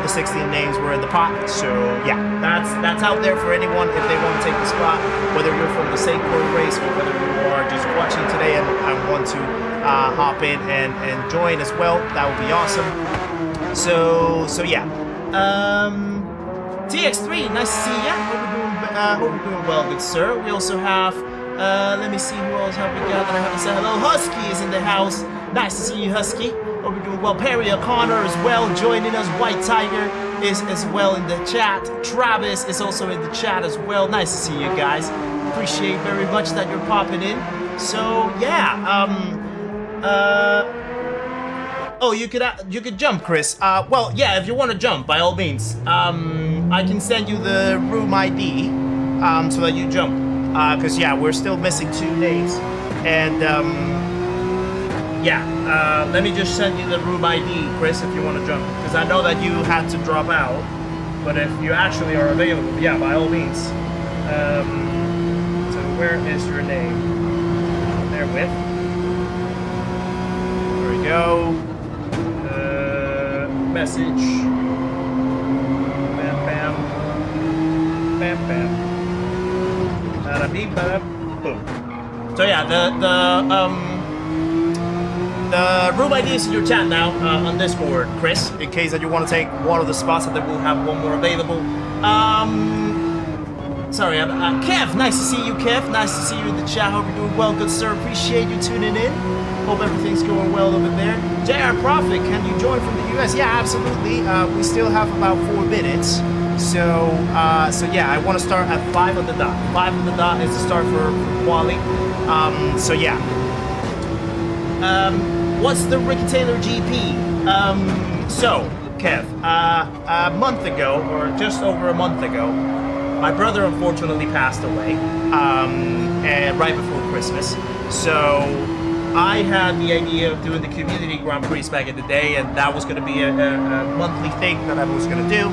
the 16 names were in the pot. So yeah, that's out there for anyone if they want to take the spot, whether you're from the same core race or whether you are just watching today and want to hop in and join as well. That would be awesome. So yeah. TX3, nice to see you. Hope you're doing well, good sir. We also have, let me see who else have we got that I haven't said hello. Husky is in the house. Nice to see you, Husky. Hope you're doing well. Perry O'Connor as well joining us. White Tiger is as well in the chat. Travis is also in the chat as well. Nice to see you guys. Appreciate very much that you're popping in. So yeah, oh, you could jump, Chris. Well, yeah, if you want to jump, by all means. I can send you the room ID so that you jump. Because yeah, we're still missing 2 names, and yeah, let me just send you the room ID, Chris, if you want to jump. Because I know that you had to drop out, but if you actually are available, yeah, by all means. So where is your name? Therewith. There we go. Message. Bam, bam. Bam, bam. Bada beep, bada boom. So yeah, the room ID is in your chat now on Discord, Chris, in case that you want to take one of the spots that we'll have one more available. Sorry, Kev, nice to see you, Kev. Nice to see you in the chat. Hope you're doing well, good sir. Appreciate you tuning in. Hope everything's going well over there. JR Profit, can you join from the US? Yeah, absolutely. We still have about 4 minutes. So yeah, I want to start at 5 on the dot. 5 on the dot is the start for Wally. So yeah. What's the Ricky Taylor GP? So, Kev, a month ago, or just over a month ago, my brother unfortunately passed away, and right before Christmas. So I had the idea of doing the community Grand Prix back in the day, and that was going to be a monthly thing that I was going to do.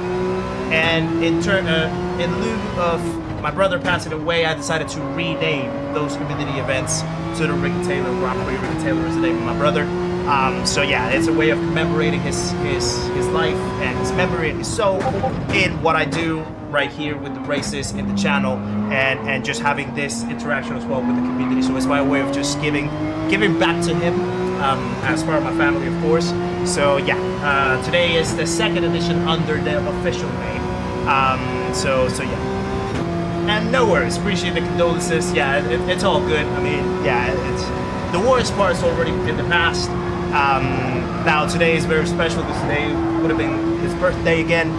And in lieu of my brother passing away, I decided to rename those community events to the Ricky Taylor Grand Prix. Ricky Taylor is the name of my brother. So yeah, it's a way of commemorating his life and his memory and his soul in what I do right here with the races in the channel, and just having this interaction as well with the community. So it's my way of just giving back to him as part of my family, of course. So yeah, today is the 2nd edition under the official name. So yeah. And no worries, appreciate the condolences. Yeah, it's all good. I mean, yeah, it's the worst part is already in the past. Now today is very special because today would have been his birthday again.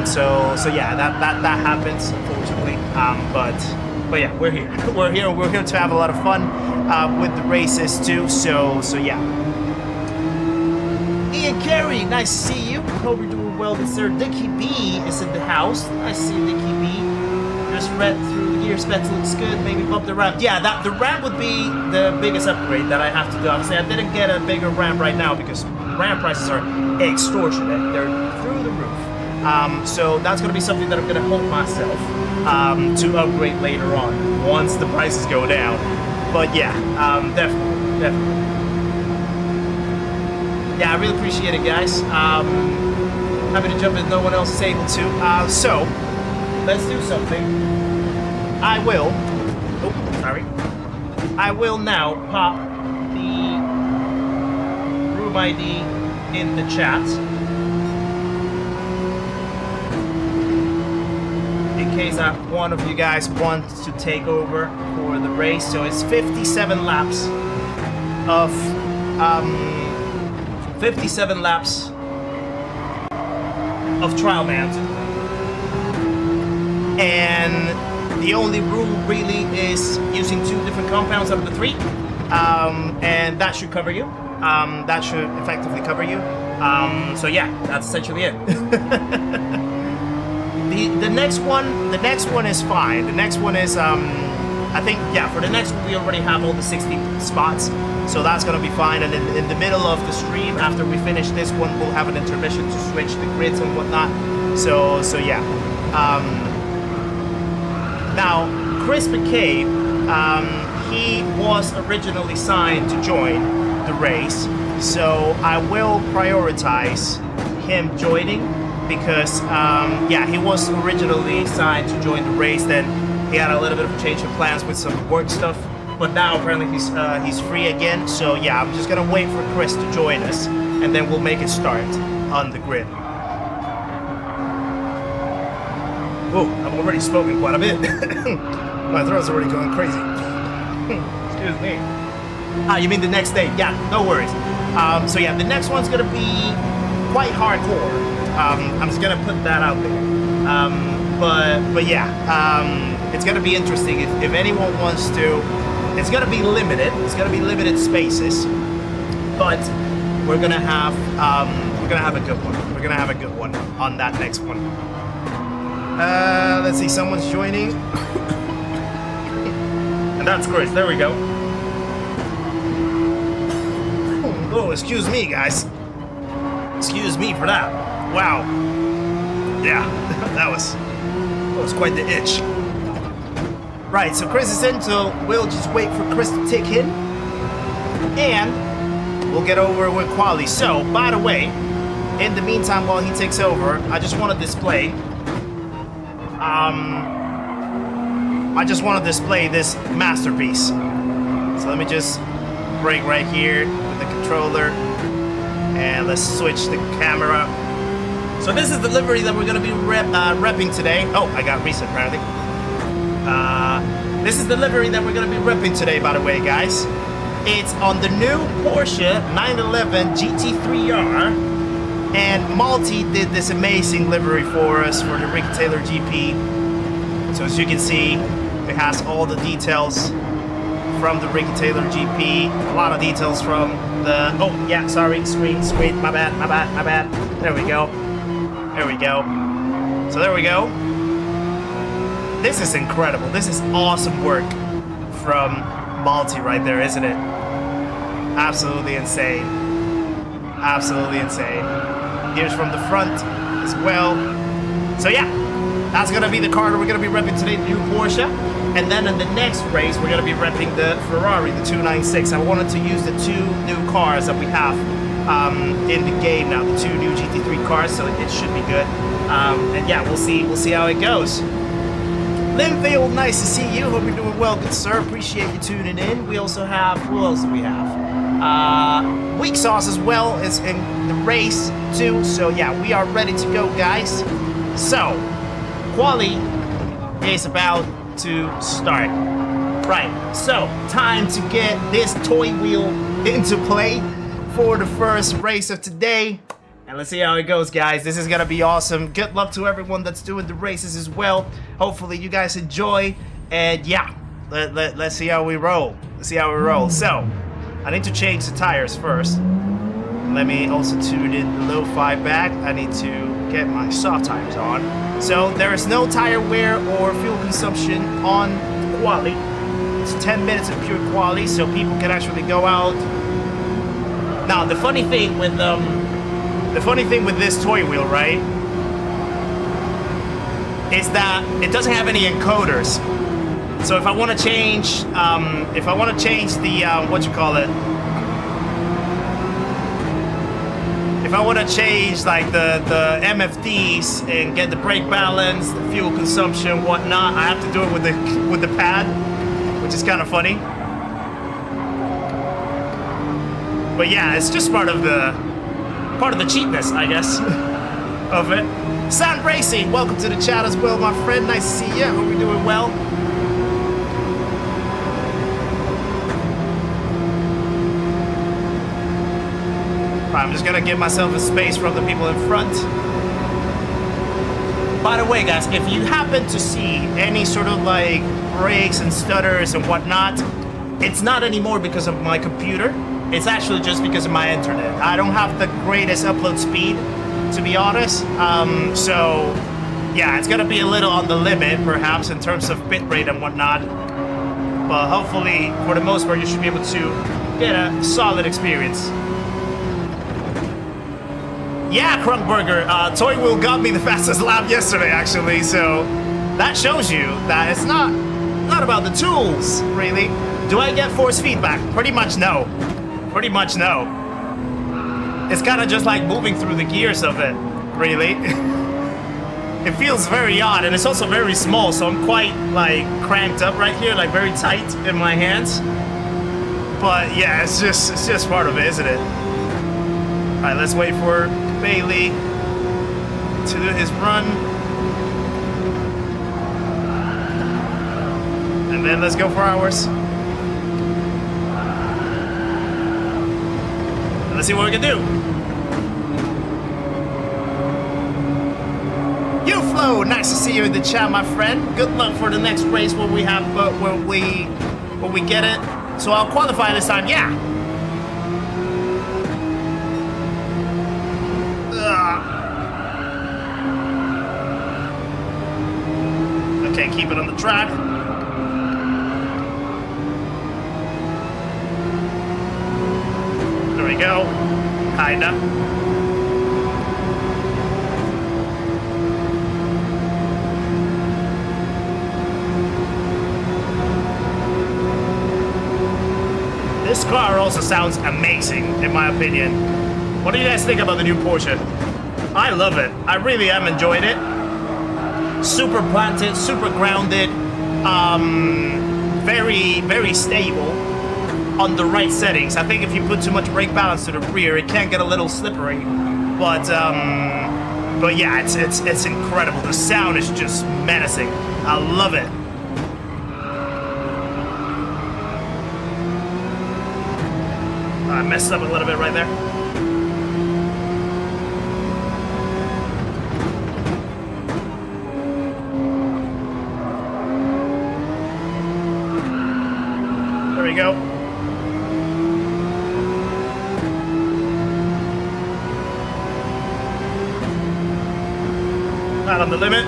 So yeah, that happens unfortunately. But yeah, we're here. We're here to have a lot of fun with the races too. So yeah. Ian Carey, nice to see you. Hope you're doing well, sir. Dickie B is in the house. Nice to see you, Dickie B. Just read through the gear specs, looks good. Maybe bump the ramp. Yeah, the ramp would be the biggest upgrade that I have to do. Obviously, I didn't get a bigger ramp right now because ramp prices are extortionate. They're through the roof. So that's going to be something that I'm going to hold myself to upgrade later on once the prices go down. But yeah, definitely. Yeah, I really appreciate it, guys. Happy to jump in. No one else is able to. So let's do something. I will now pop the room ID in the chat in case that one of you guys wants to take over for the race. So it's 57 laps of 57 laps of Trial Mountain. And the only rule really is using 2 different compounds out of the 3, and that should cover you. That should effectively cover you. So yeah, that's essentially it. the next one is fine. The next one is I think, yeah, for the next one we already have all the 60 spots, so that's gonna be fine. And in the middle of the stream, after we finish this one, we'll have an intermission to switch the grids and whatnot. So yeah. Now, Chris McCabe, he was originally signed to join the race, so I will prioritize him joining because yeah, he was originally signed to join the race. Then he had a little bit of a change of plans with some work stuff, but now apparently he's free again. So yeah, I'm just gonna wait for Chris to join us, and then we'll make it start on the grid. Whoa, I've already spoken quite a bit. My throat's already going crazy. Excuse me. Ah, you mean the next day? Yeah, no worries. So yeah, the next one's gonna be quite hardcore. I'm just gonna put that out there. But yeah, it's gonna be interesting if anyone wants to. It's gonna be limited. It's gonna be limited spaces, but we're gonna have a good one. We're gonna have a good one on that next one. Let's see, someone's joining, and that's Chris. There we go. Oh, excuse me, guys. Excuse me for that. Wow. Yeah, that was quite the itch. Right, so Chris is in, so we'll just wait for Chris to tick in, and we'll get over with quality. So, by the way, in the meantime, while he takes over, I just want to display. I just want to display this masterpiece. So let me just break right here with the controller, and let's switch the camera. So this is the livery that we're going to be repping today. Oh, I got reset apparently. This is the livery that we're going to be repping today, by the way, guys. It's on the new Porsche 911 GT3R, and Malty did this amazing livery for us for the Ricky Taylor GP. So as you can see, it has all the details from the Ricky Taylor GP, a lot of details from the, oh yeah, sorry, screen, my bad. There we go. So there we go. This is incredible. This is awesome work from Malty right there, isn't it? Absolutely insane. Absolutely insane. Here's from the front as well. So yeah, that's gonna be the car that we're gonna be repping today, the new Porsche. And then in the next race, we're gonna be repping the Ferrari, the 296. I wanted to use the two new cars that we have in the game now, the two new GT3 cars, so it should be good. And yeah, we'll see how it goes. Linfield, nice to see you. Hope you're doing well, good sir. Appreciate you tuning in. We also have, who else do we have? Weak Sauce as well is in the race too. So yeah, we are ready to go, guys. So, quali is about to start. Right, so time to get this toy wheel into play for the first race of today. And let's see how it goes, guys. This is gonna be awesome. Good luck to everyone that's doing the races as well. Hopefully you guys enjoy. And yeah, let's see how we roll. Let's see how we roll. So, I need to change the tires first. Let me also tune in the lo-fi back. I need to get my soft tires on. So there is no tire wear or fuel consumption on quali. It's 10 minutes of pure quali, so people can actually go out. Now the funny thing with this toy wheel, right, is that it doesn't have any encoders. So if I want to change, the what you call it. If I want to change like the MFDs and get the brake balance, the fuel consumption, whatnot, I have to do it with the pad, which is kind of funny. But yeah, it's just part of the cheapness, I guess, of it. Sand Racing, welcome to the chat as well, my friend. Nice to see you. Hope you're doing well. I'm just gonna give myself a space from the people in front. By the way, guys, if you happen to see any sort of like breaks and stutters and whatnot, it's not anymore because of my computer. It's actually just because of my internet. I don't have the greatest upload speed, to be honest. So yeah, it's gonna be a little on the limit, perhaps, in terms of bitrate and whatnot. But hopefully, for the most part, you should be able to get a solid experience. Yeah, Crunkburger, Toy Wheel got me the fastest lap yesterday, actually, so that shows you that it's not about the tools, really. Do I get force feedback? Pretty much no. Pretty much no. It's kind of just like moving through the gears of it, really. It feels very odd, and it's also very small, so I'm quite, like, cranked up right here, like, very tight in my hands. But, yeah, it's just part of it, isn't it? Alright, let's wait for Bailey to do his run. And then let's go for ours. And let's see what we can do. You Flo, nice to see you in the chat, my friend. Good luck for the next race when we have when we get it. So I'll qualify this time, yeah. Okay, keep it on the track. There we go. Kinda. This car also sounds amazing, in my opinion. What do you guys think about the new Porsche? I love it. I really am enjoying it. Super planted, super grounded, very, very stable on the right settings. I think if you put too much brake balance to the rear, it can get a little slippery. But yeah, it's incredible. The sound is just menacing. I love it. I messed up a little bit right there. There we go. Not on the limit.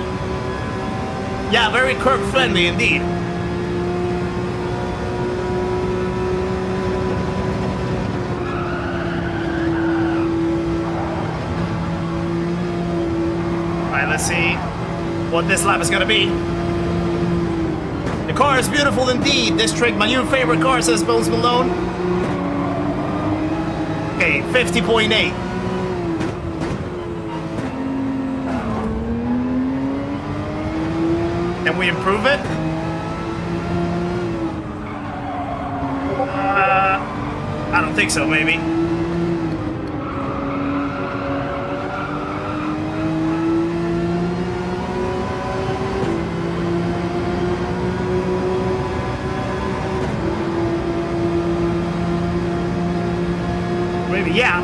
Yeah, very curb friendly indeed. Let's see what this lap is going to be. The car is beautiful indeed. This trick, my new favorite car, says Bones Malone. Okay, 50.8. Can we improve it? I don't think so, maybe. Yeah.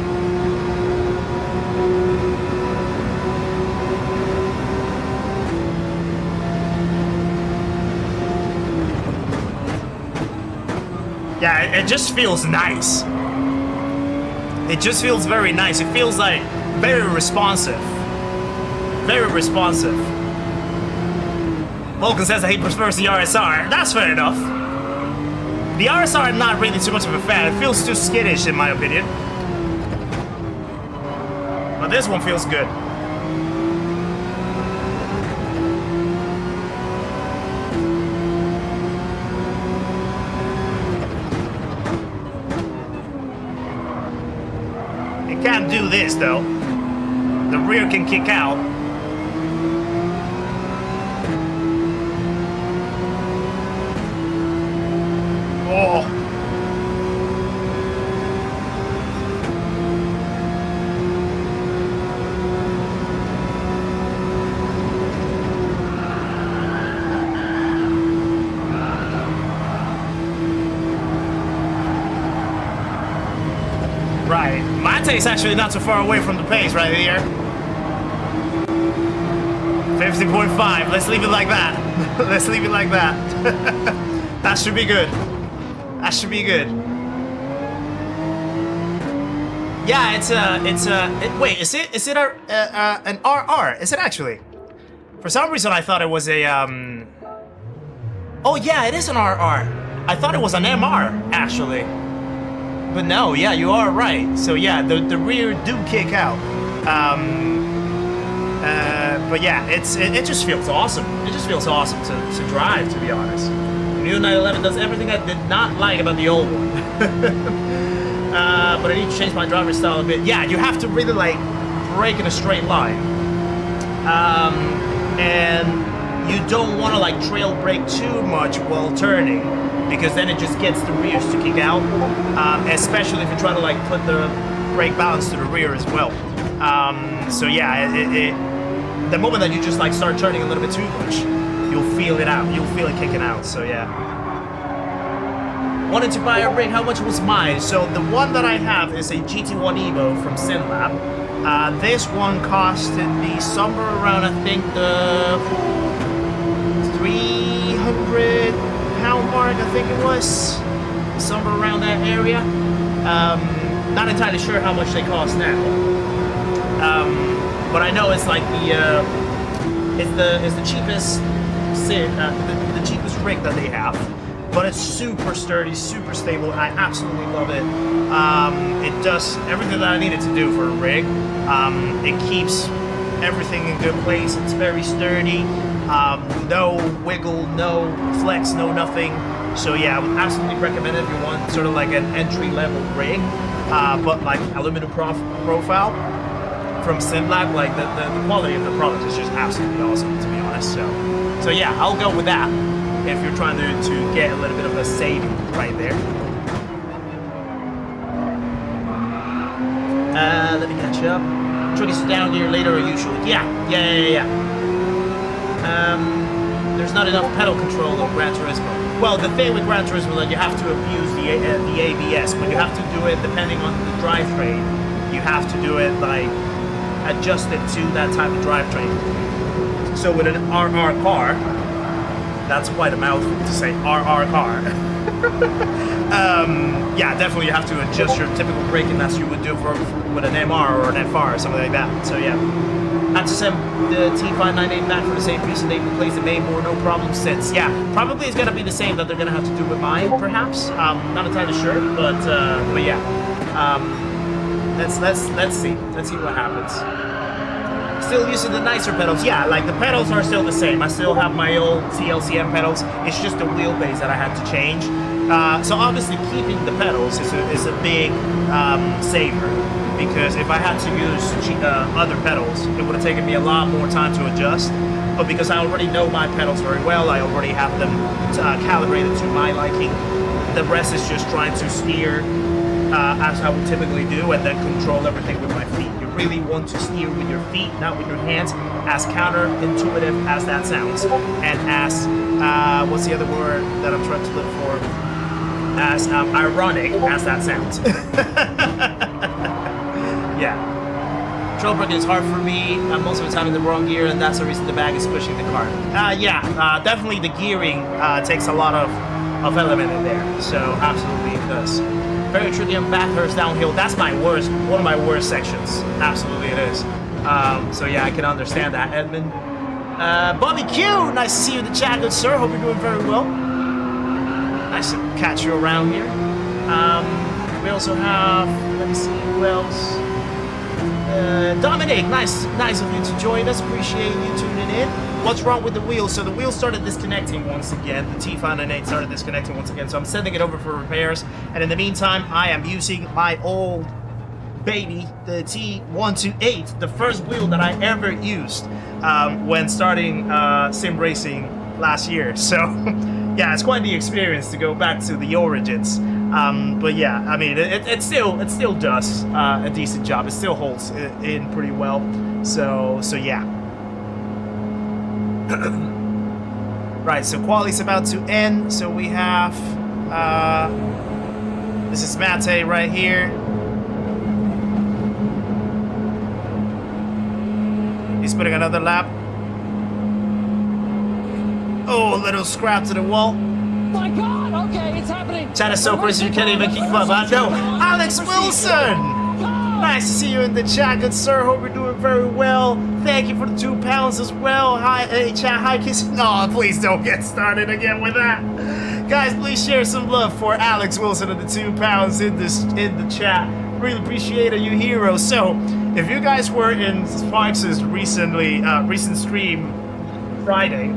Yeah, it just feels nice. It just feels very nice. It feels like very responsive. Very responsive. Vulcan says that he prefers the RSR. That's fair enough. The RSR, I'm not really too much of a fan. It feels too skittish in my opinion. But this one feels good. It can't do this though. The rear can kick out. Oh. Right. Mate's actually not so far away from the pace right here. 50.5. Let's leave it like that. Let's leave it like that. That should be good. That should be good. Yeah, wait, is it an RR? Is it actually? For some reason I thought it was a Oh yeah, it is an RR. I thought it was an MR actually. But no, yeah, you are right. So yeah, the rear do kick out. But yeah, it just feels awesome. It just feels awesome to drive, to be honest. The new 911 does everything I did not like about the old one. But I need to change my driving style a bit. Yeah, you have to really like brake in a straight line. and you don't want to like trail brake too much while turning, because then it just gets the rears to kick out, especially if you try to like put the brake balance to the rear as well. So yeah, the moment that you just like start turning a little bit too much, you'll feel it out. You'll feel it kicking out. So yeah. Wanted to buy a rig. How much was mine? So the one that I have is a GT1 Evo from SynLab. This one costed me somewhere around, I think, the 300 pound mark. I think it was somewhere around that area. Not entirely sure how much they cost now. But I know it's like it's the cheapest the cheapest rig that they have. But it's super sturdy, super stable, and I absolutely love it. It does everything that I need it to do for a rig. It keeps everything in good place. It's very sturdy. No wiggle, no flex, no nothing. So yeah, I would absolutely recommend it if you want sort of like an entry-level rig, but like aluminum profile from SynLab. Like the quality of the product is just absolutely awesome, to be honest. So yeah, I'll go with that if you're trying to get a little bit of a saving right there. Let me catch up. Truck is down here later or usual. Yeah. There's not enough pedal control in Gran Turismo. Well, the thing with Gran Turismo is that you have to abuse the ABS, but you have to do it depending on the drivetrain. You have to do it like adjusted to that type of drivetrain. So with an RR car, that's quite a mouthful to say RR car. Yeah, definitely you have to adjust your typical braking as you would do with an MR or an FR or something like that. So yeah, I had to send the T598 back for the same reason they replaced the main board, no problem since. Yeah, probably it's gonna be the same that they're gonna have to do with mine, perhaps. Not entirely sure, but yeah. Let's see what happens. Still using the nicer pedals. Yeah, like the pedals are still the same. I still have my old CLCM pedals. It's just the wheelbase that I had to change. So obviously keeping the pedals is a big saver, because if I had to use other pedals, it would have taken me a lot more time to adjust. But because I already know my pedals very well, I already have them calibrated to my liking. The rest is just trying to steer as I would typically do, and then control everything with my feet. You really want to steer with your feet, not with your hands, as counterintuitive as that sounds. And as, what's the other word that I'm trying to look for? As ironic as that sounds. Yeah. Trail braking is hard for me. I'm most of the time in the wrong gear, and that's the reason the bag is pushing the car. Definitely the gearing takes a lot of element in there. So absolutely it does. Very tricky on Bathurst downhill. That's my worst, one of my worst sections. Absolutely it is. So yeah, I can understand that, Edmund. Bobby Q, nice to see you in the chat, good sir. Hope you're doing very well. Nice to catch you around here. We also have, let me see, who else? Dominic, nice of you to join us. Appreciate you tuning in. What's wrong with the wheel? So the wheel started disconnecting once again. The T598 started disconnecting once again. So I'm sending it over for repairs. And in the meantime, I am using my old baby, the T128, the first wheel that I ever used when starting sim racing last year. So yeah, it's quite the experience to go back to the origins. But yeah, I mean, it still does a decent job. It still holds in pretty well. So yeah. Right, so quali's about to end. So we have this is Mate right here. He's putting another lap. Oh, a little scrap to the wall. My God, okay, it's happening. Chat is so crazy you can't even keep up. I know. Alex Wilson! Nice to see you in the chat, good sir. Hope you're doing very well. Thank you for the 2 pounds as well. Hi, hey, chat, hi, Kizzys. No, please don't get started again with that. Guys, please share some love for Alex Wilson and the 2 pounds in the chat. Really appreciate it, you heroes. So, if you guys were in Sparks' recent stream Friday,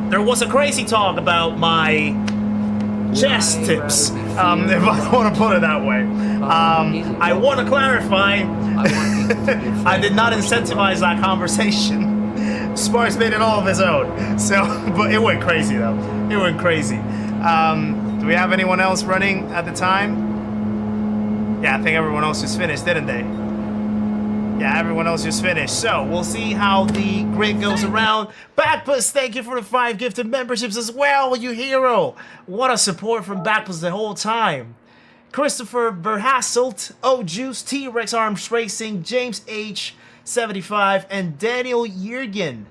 there was a crazy talk about my chest tips, if I want to put it that way. I want to clarify, I did not incentivize that conversation. Sparks made it all of his own. So, but it went crazy though. It went crazy. Do we have anyone else running at the time? Yeah, I think everyone else just finished, didn't they? Yeah, everyone else just finished. So, we'll see how the grid goes around. Backpuss, thank you for the 5 gifted memberships as well, you hero. What a support from Backpuss the whole time. Christopher Verhasselt, O-Juice, T-Rex Arms Racing, James H75, and Daniel Yergin.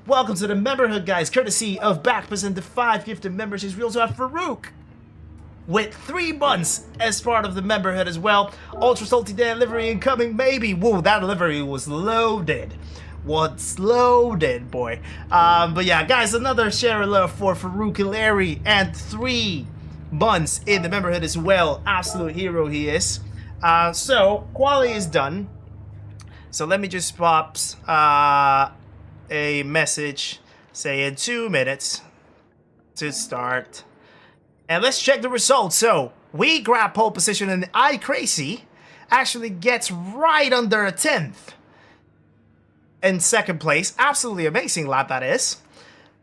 Welcome to the memberhood, guys, courtesy of Backpuss and the 5 gifted memberships. We also have Farouk with 3 months as part of the memberhood as well. Ultra Salty Dan livery incoming, maybe. Whoa, that livery was loaded. What's loaded, boy. But yeah, guys, another share of love for Farouk Hilary and 3 months in the memberhood as well. Absolute hero he is. So, quality is done. So let me just pop a message, say in 2 minutes to start. And let's check the results. So, we grab pole position and iCrazy actually gets right under a 10th. In 2nd place. Absolutely amazing lap that is.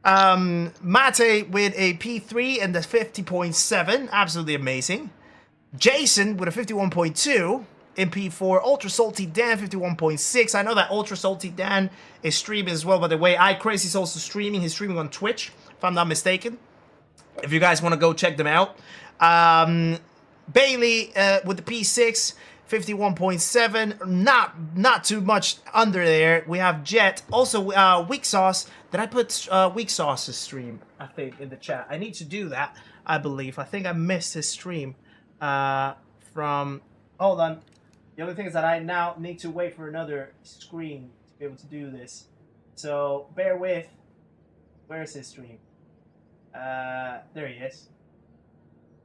Mate with a P3 and the 50.7. Absolutely amazing. Jason with a 51.2 in P4. Ultra Salty Dan 51.6. I know that Ultra Salty Dan is streaming as well, by the way. iCrazy is also streaming. He's streaming on Twitch, if I'm not mistaken. If you guys want to go check them out. Bailey with the P6, 51.7. Not too much under there. We have Jet. Also, Weak Sauce. Did I put Weak Sauce's stream, I think, in the chat? I need to do that, I believe. I think I missed his stream from... Hold on. The only thing is that I now need to wait for another screen to be able to do this. So, bear with. Where's his stream? There he is.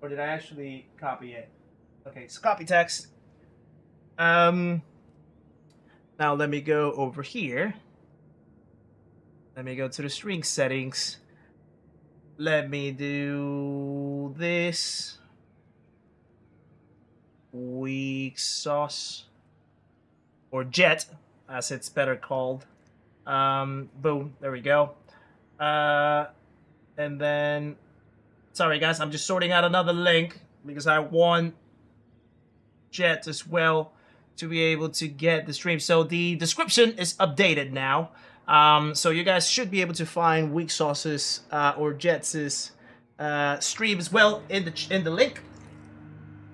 Or did I actually copy it? Okay, so copy text. Now let me go over here. Let me go to the string settings. Let me do this. Weak Sauce. Or Jet, as it's better called. Boom, there we go. And then, sorry guys, I'm just sorting out another link because I want Jet as well to be able to get the stream. So the description is updated now. So you guys should be able to find Weak Sauce's or Jet's stream as well in the link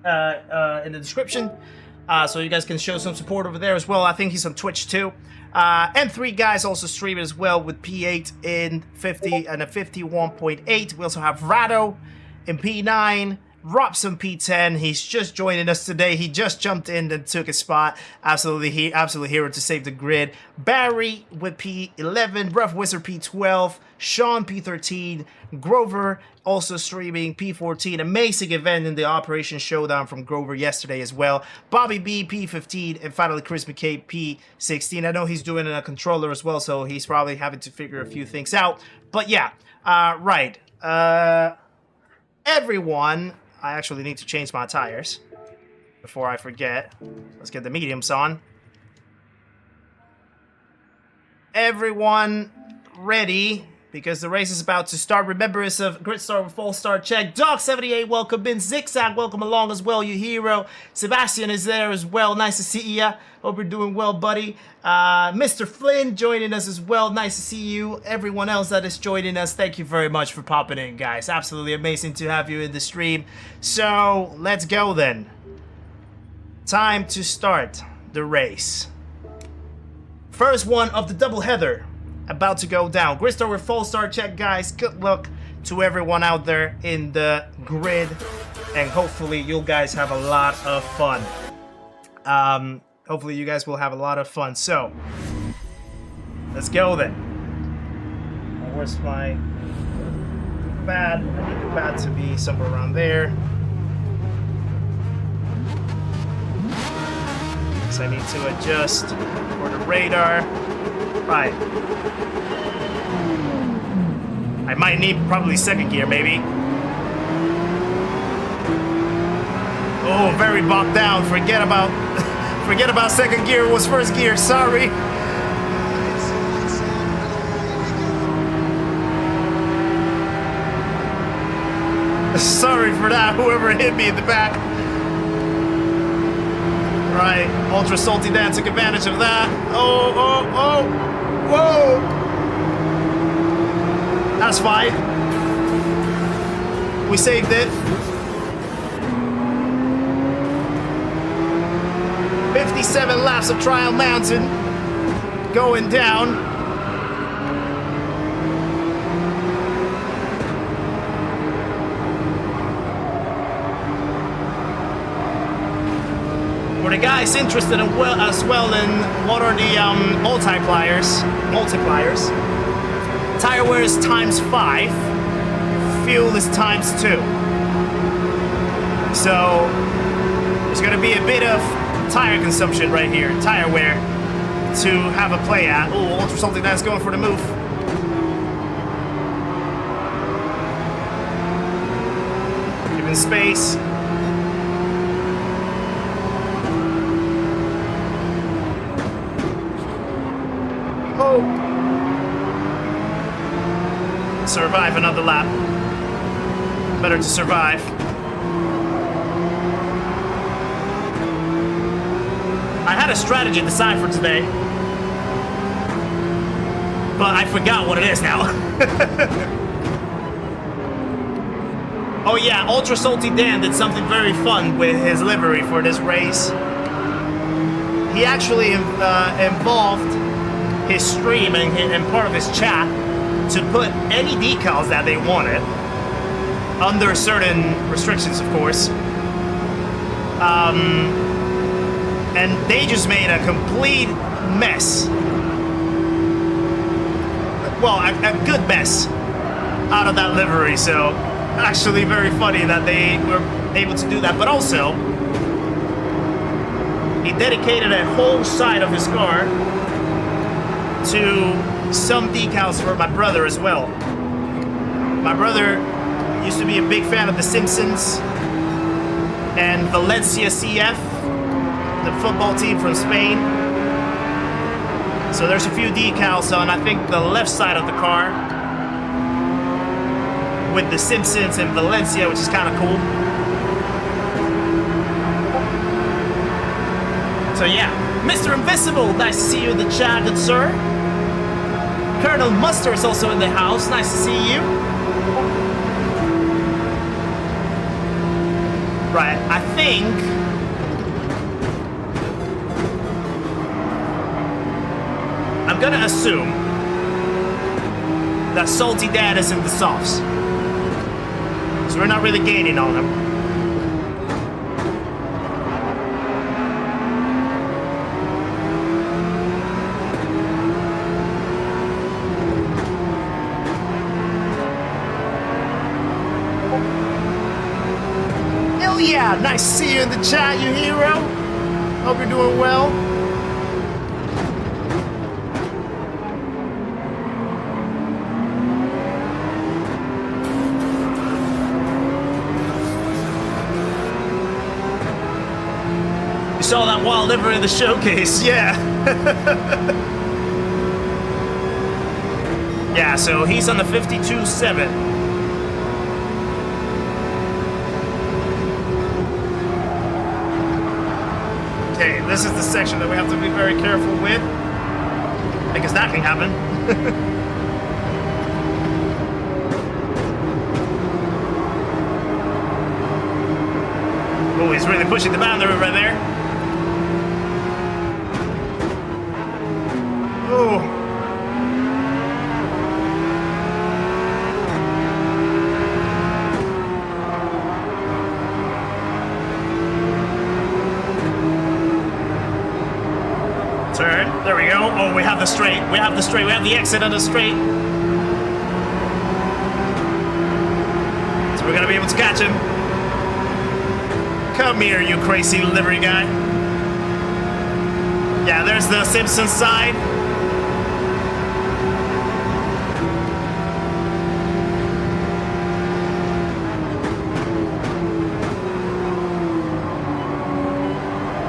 in the description. So you guys can show some support over there as well. I think he's on Twitch too. And 3 guys also stream as well with P8 in 50 and a 51.8. We also have Rado in P9, Robson P10. He's just joining us today. He just jumped in and took a spot. Absolute hero to save the grid. Barry with P11, Rough Wizard P12, Sean P13, Grover also streaming P14. Amazing event in the Operation Showdown from Grover yesterday as well. Bobby B P15 and finally Chris McKay P16. I know he's doing a controller as well, so he's probably having to figure a few things out. But yeah, right. Everyone, I actually need to change my tires before I forget. Let's get the mediums on. Everyone ready, because the race is about to start. Remember, it's a Grid Star with full start check. Dog78, welcome in. Zigzag, welcome along as well, you hero. Sebastian is there as well. Nice to see ya. Hope you're doing well, buddy. Mr. Flynn joining us as well. Nice to see you. Everyone else that is joining us, thank you very much for popping in, guys. Absolutely amazing to have you in the stream. So, let's go then. Time to start the race. First one of the doubleheader about to go down. Gristar with full start check, guys. Good luck to everyone out there in the grid, and hopefully you guys have a lot of fun. Hopefully you guys will have a lot of fun. So let's go then. Where's my pad? I need the pad to be somewhere around there. So I need to adjust for the radar. Right. I might need probably second gear, maybe. Oh, very bogged down. Forget about second gear. It was first gear. Sorry. Sorry for that, whoever hit me in the back. Right, Ultra Salty Dan took advantage of that. Oh, whoa! That's fine. We saved it. 57 laps of Trial Mountain going down. For the guys interested in as well in what are the multipliers, tire wear is ×5, fuel is ×2. So there's going to be a bit of tire consumption right here, tire wear, to have a play at. Oh, Ultra Salty Dan's going for the move. Giving space. Oh! Survive another lap. Better to survive. I had a strategy deciphered today, but I forgot what it is now. Oh yeah, Ultra Salty Dan did something very fun with his livery for this race. He actually involved his stream and part of his chat to put any decals that they wanted, under certain restrictions, of course. And they just made a complete mess. Well, a good mess out of that livery, so actually very funny that they were able to do that. But also, he dedicated a whole side of his car to some decals for my brother as well. My brother used to be a big fan of The Simpsons and Valencia CF, the football team from Spain. So there's a few decals on, I think, the left side of the car with The Simpsons and Valencia, which is kind of cool. So yeah, Mr. Invisible, nice to see you in the chat, good sir. Colonel Mustard is also in the house, nice to see you. Right, I think I'm gonna assume that Salty Dan is in the softs, so we're not really gaining on him. Hell yeah, nice to see you in the chat, you hero. Hope you're doing well. Saw that wild livery in the showcase, yeah. Yeah, so he's on the 52.7. Okay, this is the section that we have to be very careful with, because that can happen. Oh, he's really pushing the boundary right there. Oh. Turn. There we go. Oh, we have the straight. We have the straight. We have the exit on the straight. So we're gonna be able to catch him. Come here, you crazy livery guy. Yeah, there's the Simpsons side.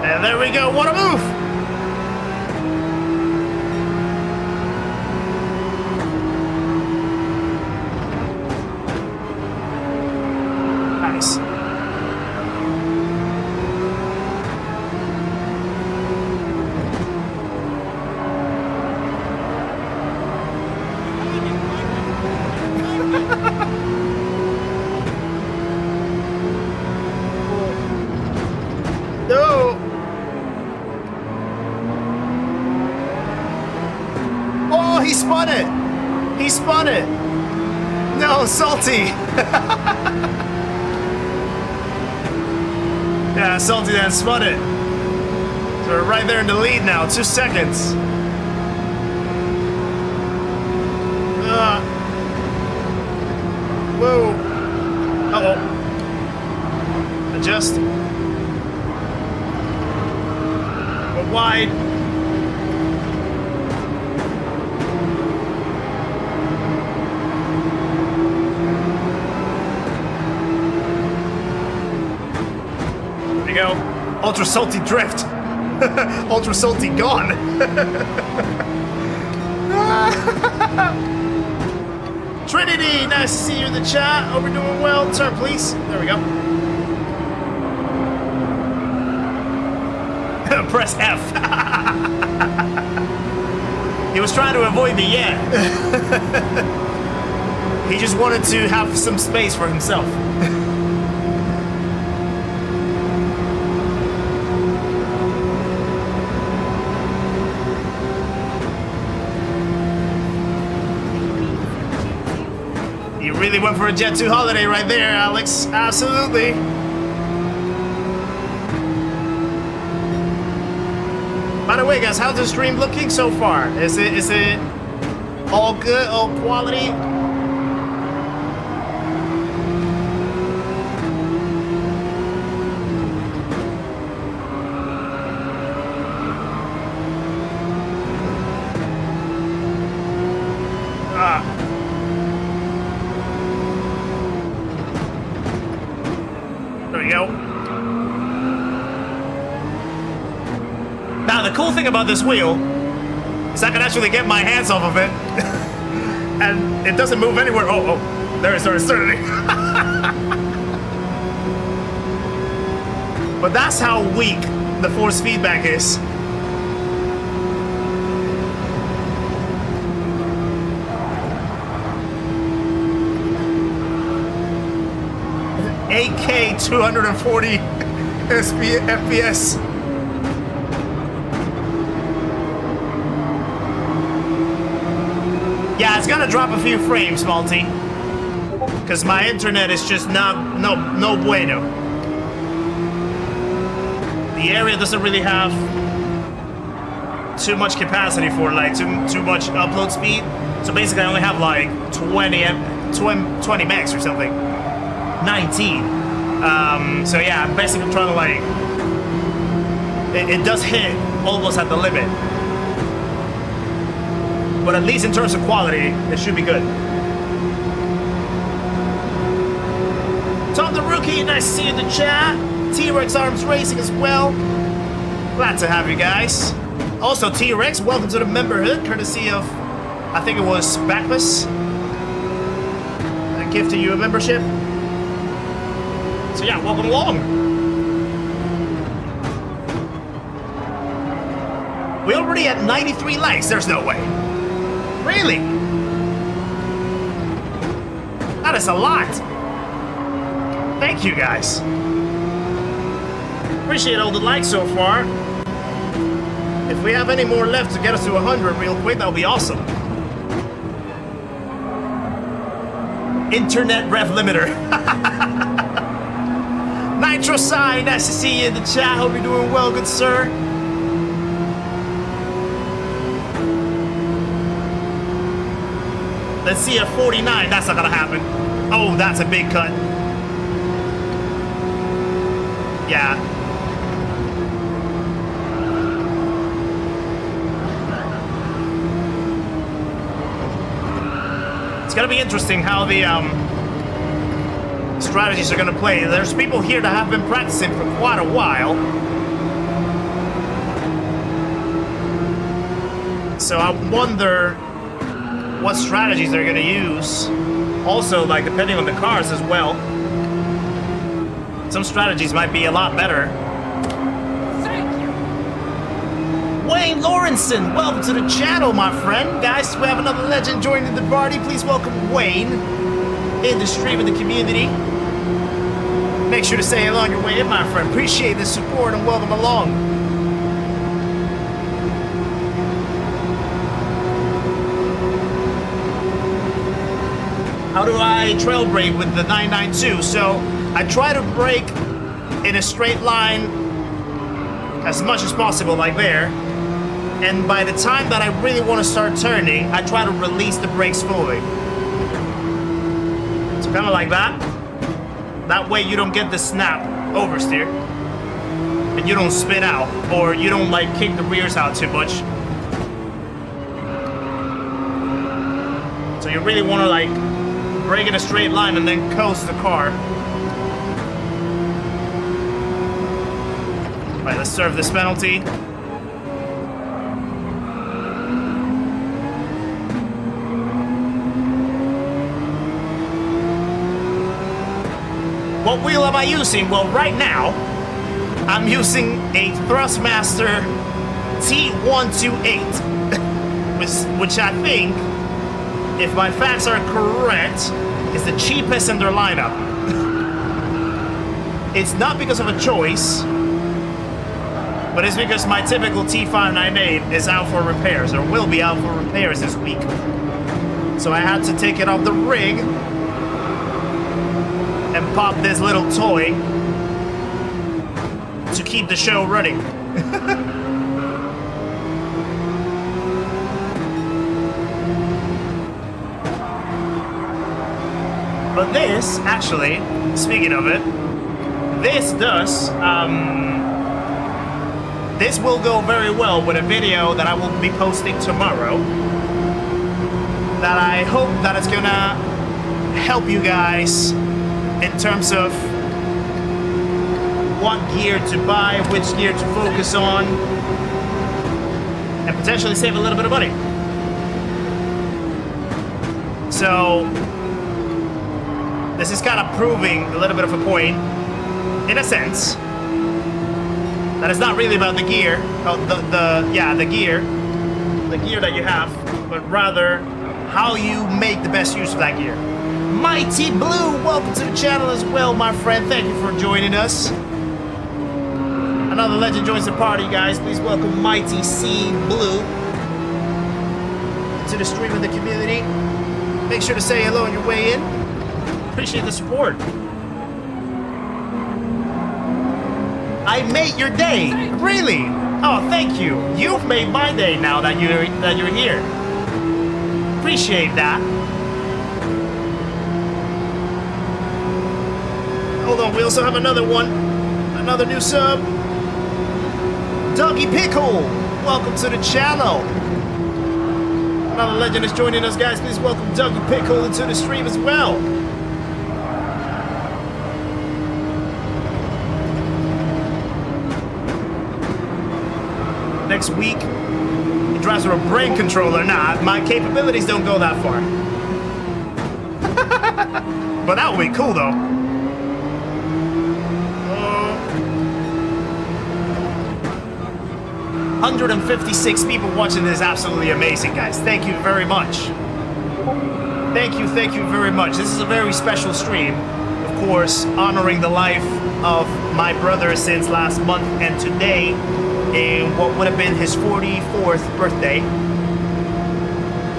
And there we go. What a move! spun it! He spun it! No, Salty! Yeah, Salty then spun it. So we're right there in the lead now, 2 seconds. Whoa. Uh-oh. Adjust. We're wide. There you go. Ultra Salty drift. Ultra Salty gone. Trinity, nice to see you in the chat. Hope you're doing well. Turn, please. There we go. Press F. He was trying to avoid me, yeah. He just wanted to have some space for himself. You really went for a Jet 2 holiday right there, Alex. Absolutely. By the way, guys, how's the stream looking so far? Is it all good, all quality? There we go. Now, the cool thing about this wheel is I can actually get my hands off of it and it doesn't move anywhere. Oh, there it started turning. But that's how weak the force feedback is. AK 240 FPS. Yeah, it's gonna drop a few frames, Malty, because my internet is just no bueno. The area doesn't really have too much capacity for like too much upload speed. So basically, I only have like 20 megs or something. 19. So yeah, I'm basically trying to like. It does hit almost at the limit. But at least in terms of quality, it should be good. Tom the Rookie, nice to see you in the chat. T-Rex Arms Racing as well. Glad to have you guys. Also, T-Rex, welcome to the memberhood, courtesy of, I think it was Backless. I gifted you a membership. So yeah, welcome along. We already at 93 likes, there's no way. Really? That is a lot. Thank you, guys. Appreciate all the likes so far. If we have any more left to get us to 100 real quick, that would be awesome. Internet rev limiter. Nitro Sign, nice to see you in the chat. Hope you're doing well, good sir. Let's see a 49. That's not gonna happen. Oh, that's a big cut. Yeah. It's gonna be interesting how the strategies are gonna play. There's people here that have been practicing for quite a while. So I wonder what strategies they're gonna use. Also, like, depending on the cars as well. Some strategies might be a lot better. Thank you. Wayne Lawrenson, welcome to the channel, my friend. Guys, we have another legend joining the party. Please welcome Wayne in the stream in the community. Make sure to say hello on your way in, my friend. Appreciate the support and welcome along. how do I trail brake with the 992? So I try to brake in a straight line as much as possible, like there. And by the time that I really want to start turning, I try to release the brakes fully. So kind of like that. That way you don't get the snap oversteer. And you don't spin out, or you don't like kick the rears out too much. So you really want to like brake in a straight line and then coast the car. Alright, let's serve this penalty. What wheel am I using? Well, right now, I'm using a Thrustmaster T128, which I think, if my facts are correct, is the cheapest in their lineup. It's not because of a choice, but it's because my typical T598 is out for repairs, or will be out for repairs this week. So I had to take it off the rig and pop this little toy to keep the show running. But this, actually, speaking of it, this does, this will go very well with a video that I will be posting tomorrow, that I hope that it's gonna help you guys in terms of what gear to buy, which gear to focus on, and potentially save a little bit of money. So this is kind of proving a little bit of a point, in a sense, that it's not really about the gear, the gear that you have, but rather how you make the best use of that gear. Mighty Blue, welcome to the channel as well, my friend. Thank you for joining us. Another legend joins the party, guys. Please welcome Mighty C Blue to the stream of the community. Make sure to say hello on your way in. Appreciate the support. I made your day. Really? Oh, thank you. You've made my day now that you're here. Appreciate that. Hold on, we also have another one. Another new sub. Dougie Pickle, welcome to the channel. Another legend is joining us, guys. Please welcome Dougie Pickle into the stream as well. Next week, he drives with a brain controller. Nah, my capabilities don't go that far. But that would be cool, though. 156 people watching this is absolutely amazing, guys. Thank you very much. Thank you very much. This is a very special stream. Of course, honoring the life of my brother since last month and today in what would have been his 44th birthday.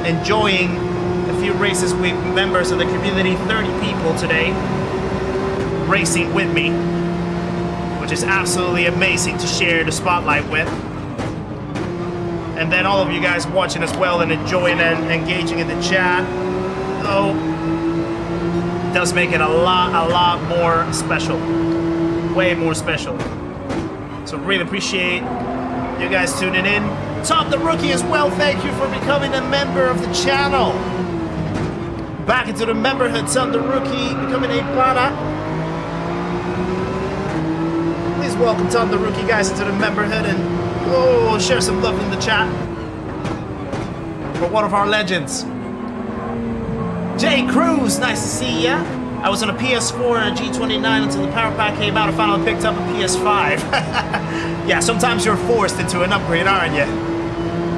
Enjoying a few races with members of the community, 30 people today racing with me, which is absolutely amazing to share the spotlight with. And then all of you guys watching as well and enjoying and engaging in the chat. Oh, does make it a lot more special. Way more special. So really appreciate you guys tuning in. Tom the Rookie as well, thank you for becoming a member of the channel. Back into the memberhood, Tom the Rookie, becoming a pana. Please welcome Tom the Rookie, guys, into the memberhood and share some love in the chat for one of our legends. Jay Cruz, nice to see ya. I was on a PS4 and a G29 until the power pack came out and finally picked up a PS5. Yeah, sometimes you're forced into an upgrade, aren't you?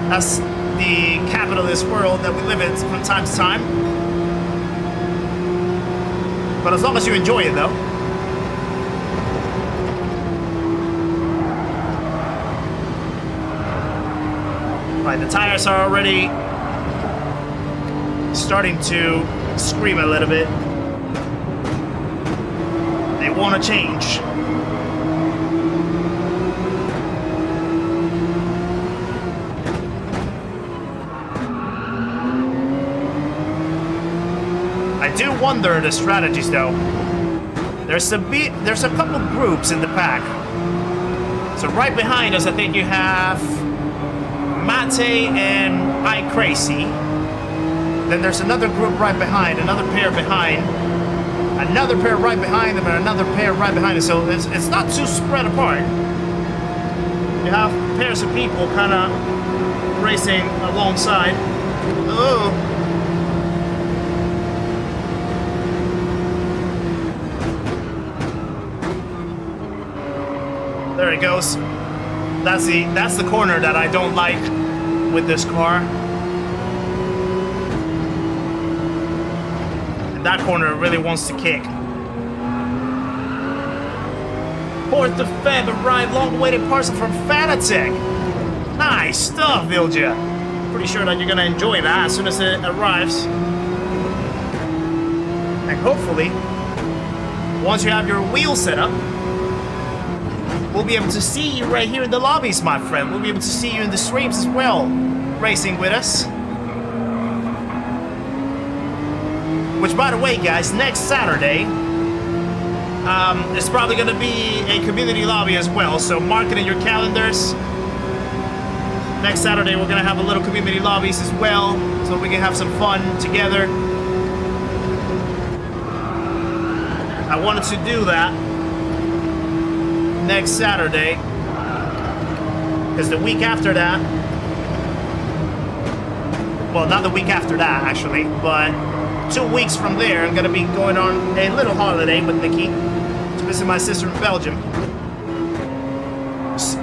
That's the capitalist world that we live in from time to time. But as long as you enjoy it, though. Right, the tires are already starting to scream a little bit. They want to change. I do wonder the strategies though. There's a couple groups in the pack. So right behind us, I think you have Mate and I Crazy. Then there's another group right behind, another pair behind, another pair right behind them, and another pair right behind us. So it's not too spread apart. You have pairs of people kind of racing alongside. Oh. There it goes. That's the corner that I don't like with this car. And that corner really wants to kick. 4th of Feb, arrived long-awaited parcel from Fanatec. Nice stuff, Vilja. Pretty sure that you're gonna enjoy that as soon as it arrives. And hopefully, once you have your wheel set up, we'll be able to see you right here in the lobbies, my friend. We'll be able to see you in the streams as well, racing with us. Which, by the way, guys, next Saturday, there's probably going to be a community lobby as well, so mark it in your calendars. Next Saturday, we're going to have a little community lobbies as well, so we can have some fun together. I wanted to do that next Saturday, because the week after that, well, not the week after that actually, but 2 weeks from there, I'm gonna be going on a little holiday with Nikki to visit my sister in Belgium,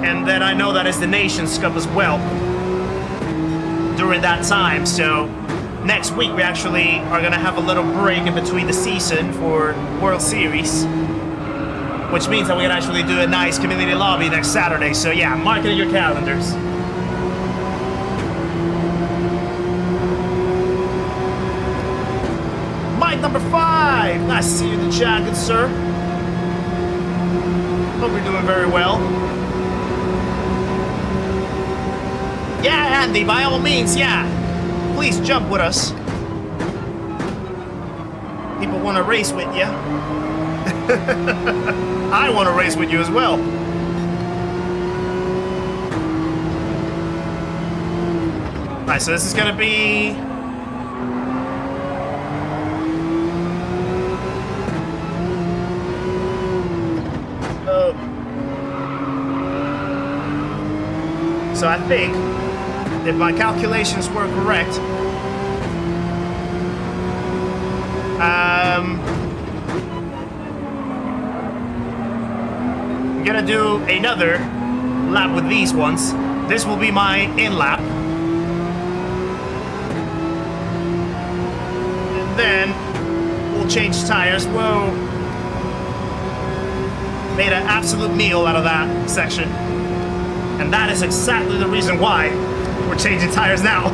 and then I know that is the Nations Cup as well during that time. So next week we actually are gonna have a little break in between the season for World Series, which means that we can actually do a nice community lobby next Saturday. So yeah, mark it in your calendars. Mike number 5. Nice to see you in the chat, good sir. Hope you're doing very well. Yeah, Andy, by all means, yeah. Please jump with us. People want to race with you. I want to race with you as well. Alright, so this is gonna be so I think if my calculations were correct, I'm gonna do another lap with these ones. This will be my in lap. And then we'll change tires. Whoa. Made an absolute meal out of that section. And that is exactly the reason why we're changing tires now.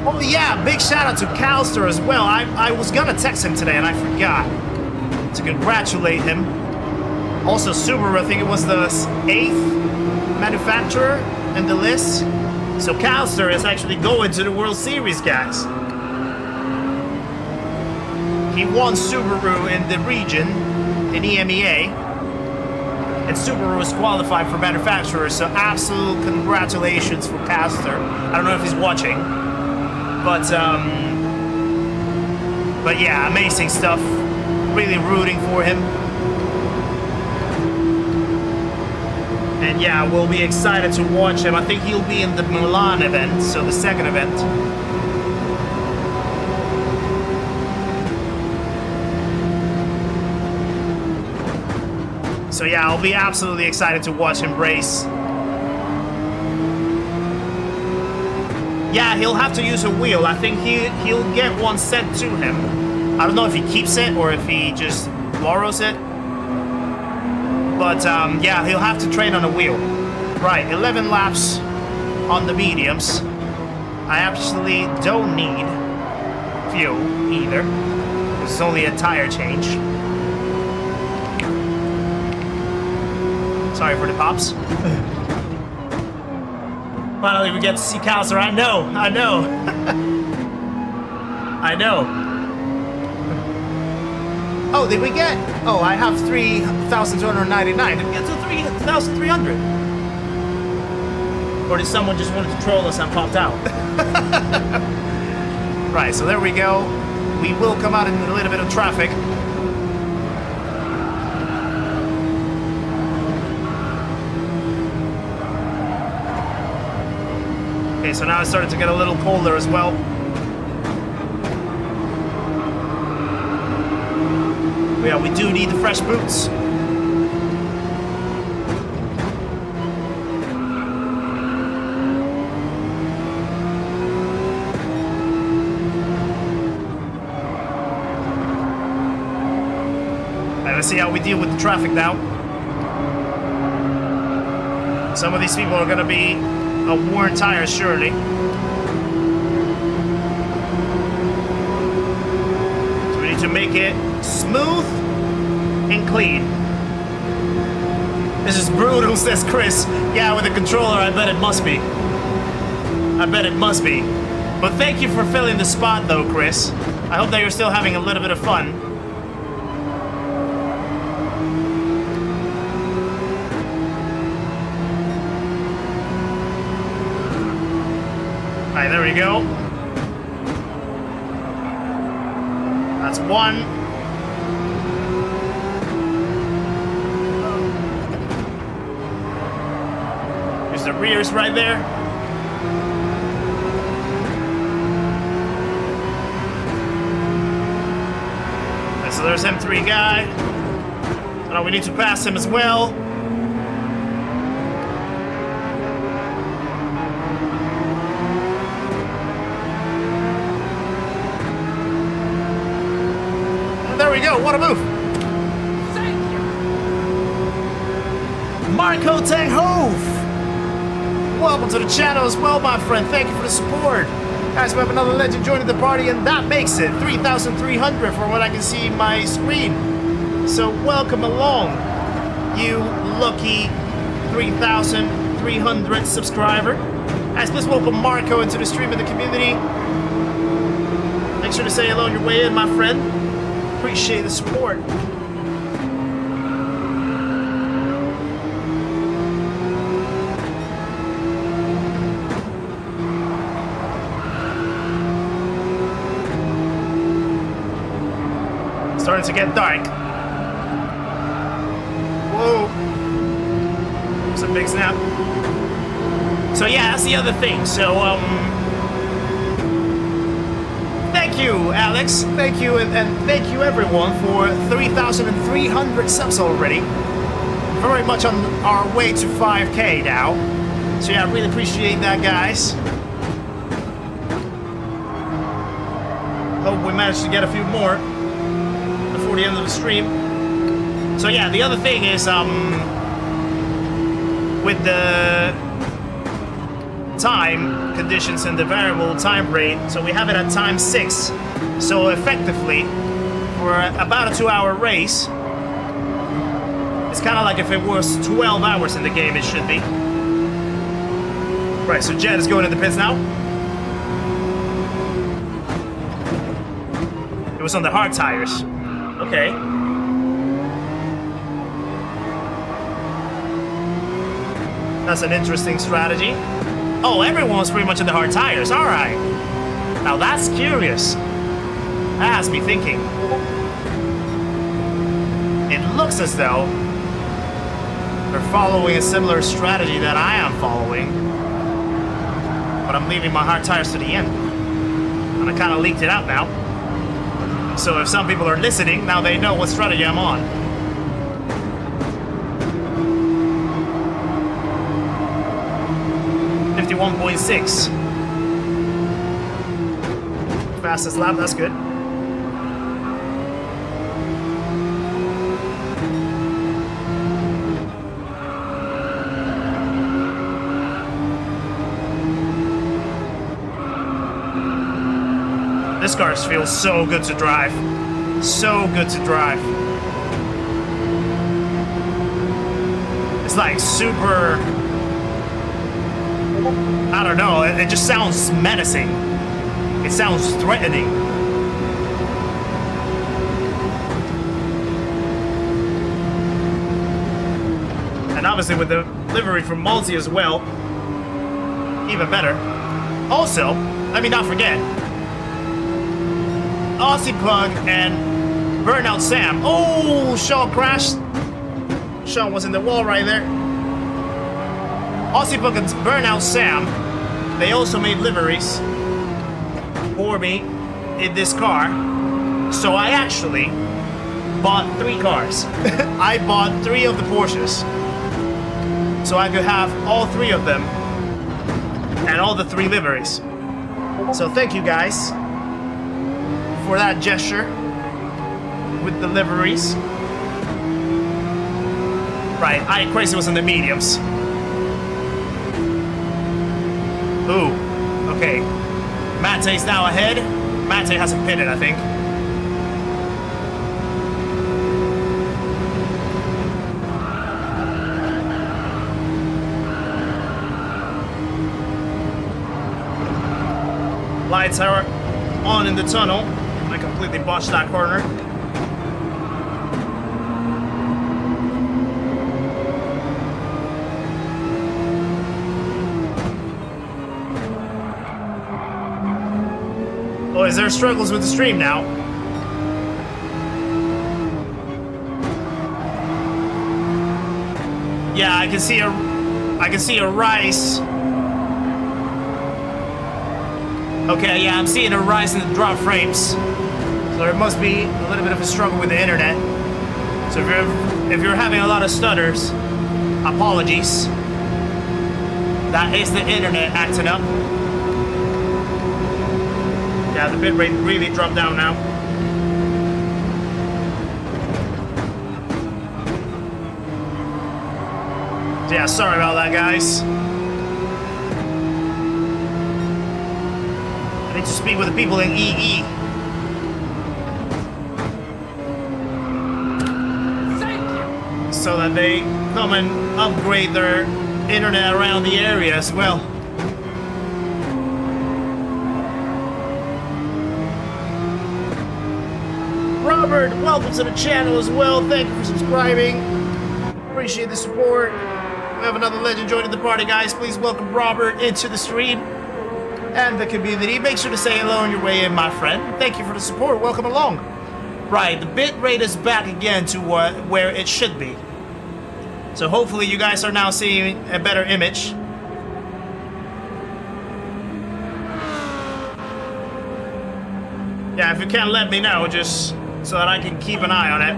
Oh yeah, big shout out to Calster as well. I was gonna text him today and I forgot to congratulate him. Also Subaru, I think it was the 8th manufacturer in the list. So Calster is actually going to the World Series, guys. He won Subaru in the region in EMEA. And Subaru is qualified for manufacturers, so absolute congratulations for Calster. I don't know if he's watching. But yeah, amazing stuff. Really rooting for him. And yeah, we'll be excited to watch him. I think he'll be in the Milan event, so the second event. So yeah, I'll be absolutely excited to watch him race. Yeah, he'll have to use a wheel. I think he'll get one sent to him. I don't know if he keeps it or if he just borrows it. But yeah, he'll have to train on a wheel. Right, 11 laps on the mediums. I actually don't need fuel either. It's only a tire change. Sorry for the pops. Finally, we get to see Calcer. I know. I know. Oh, did we get? Oh, I have 3,299. Did we get to 3,300? Or did someone just wanted to troll us and popped out? Right, so there we go. We will come out in a little bit of traffic. Okay, so now it's starting to get a little colder as well. Yeah, we do need the fresh boots. Right, let's see how we deal with the traffic now. Some of these people are gonna be worn tires, surely. So we need to make it smooth and clean. This is brutal, says Chris. Yeah, with the controller, I bet it must be. I bet it must be. But thank you for filling the spot, though, Chris. I hope that you're still having a little bit of fun. Alright, there we go. That's one. There's the rears right there. And so there's M3 guy. So now we need to pass him as well. There we go, what a move! Thank you. Marco Tenghove! Welcome to the channel as well, my friend. Thank you for the support. Guys, we have another legend joining the party, and that makes it 3,300 from what I can see in my screen. So welcome along, you lucky 3,300 subscriber. Guys, please welcome Marco into the stream and the community. Make sure to say hello on your way in, my friend. Appreciate the support. Starting to get dark. Whoa. There's a big snap. So yeah, that's the other thing. So thank you, Alex. Thank you, and thank you everyone for 3,300 subs already. Very much on our way to 5K now. So yeah, I really appreciate that, guys. Hope we managed to get a few more before the end of the stream. So yeah, the other thing is with the time conditions and the variable time rate, so we have it at time 6. So effectively, for about a 2-hour race, it's kind of like if it was 12 hours in the game, it should be. Right, so Jed is going in the pits now. It was on the hard tires. Okay. That's an interesting strategy. Oh, everyone's pretty much in the hard tires. All right. Now that's curious. That has me thinking. It looks as though they're following a similar strategy that I am following. But I'm leaving my hard tires to the end. And I kind of leaked it out now. So if some people are listening, now they know what strategy I'm on. .6. Fastest lap, that's good. This car feels so good to drive. So good to drive. It's like super... I don't know, it just sounds menacing. It sounds threatening. And obviously with the livery from Malty as well, even better. Also, let me not forget, Aussie Plug and Burnout Sam. Oh, Sean crashed. Sean was in the wall right there. Aussie Plug and Burnout Sam, they also made liveries for me in this car. So I actually bought 3 cars. I bought 3 of the Porsches. So I could have all 3 of them and all the 3 liveries. So thank you guys for that gesture with the liveries. Right, Crazy was in the mediums. Ooh, okay. Mate's now ahead. Mate hasn't pitted, I think. Lights are on in the tunnel. I completely botched that corner. Oh, is there struggles with the stream now? Yeah, I can see a rise. Okay, yeah, I'm seeing a rise in the drop frames. So there must be a little bit of a struggle with the internet. So if you're having a lot of stutters, apologies. That is the internet acting up. Yeah, the bitrate really dropped down now. So yeah, sorry about that, guys. I need to speak with the people in EE. Thank you. So that they come and upgrade their internet around the area as well. Robert, welcome to the channel as well. Thank you for subscribing. Appreciate the support. We have another legend joining the party, guys. Please welcome Robert into the stream and the community. Make sure to say hello on your way in, my friend. Thank you for the support. Welcome along. Right, the bit rate is back again to where it should be. So hopefully you guys are now seeing a better image. Yeah, if you can let me know, just so that I can keep an eye on it.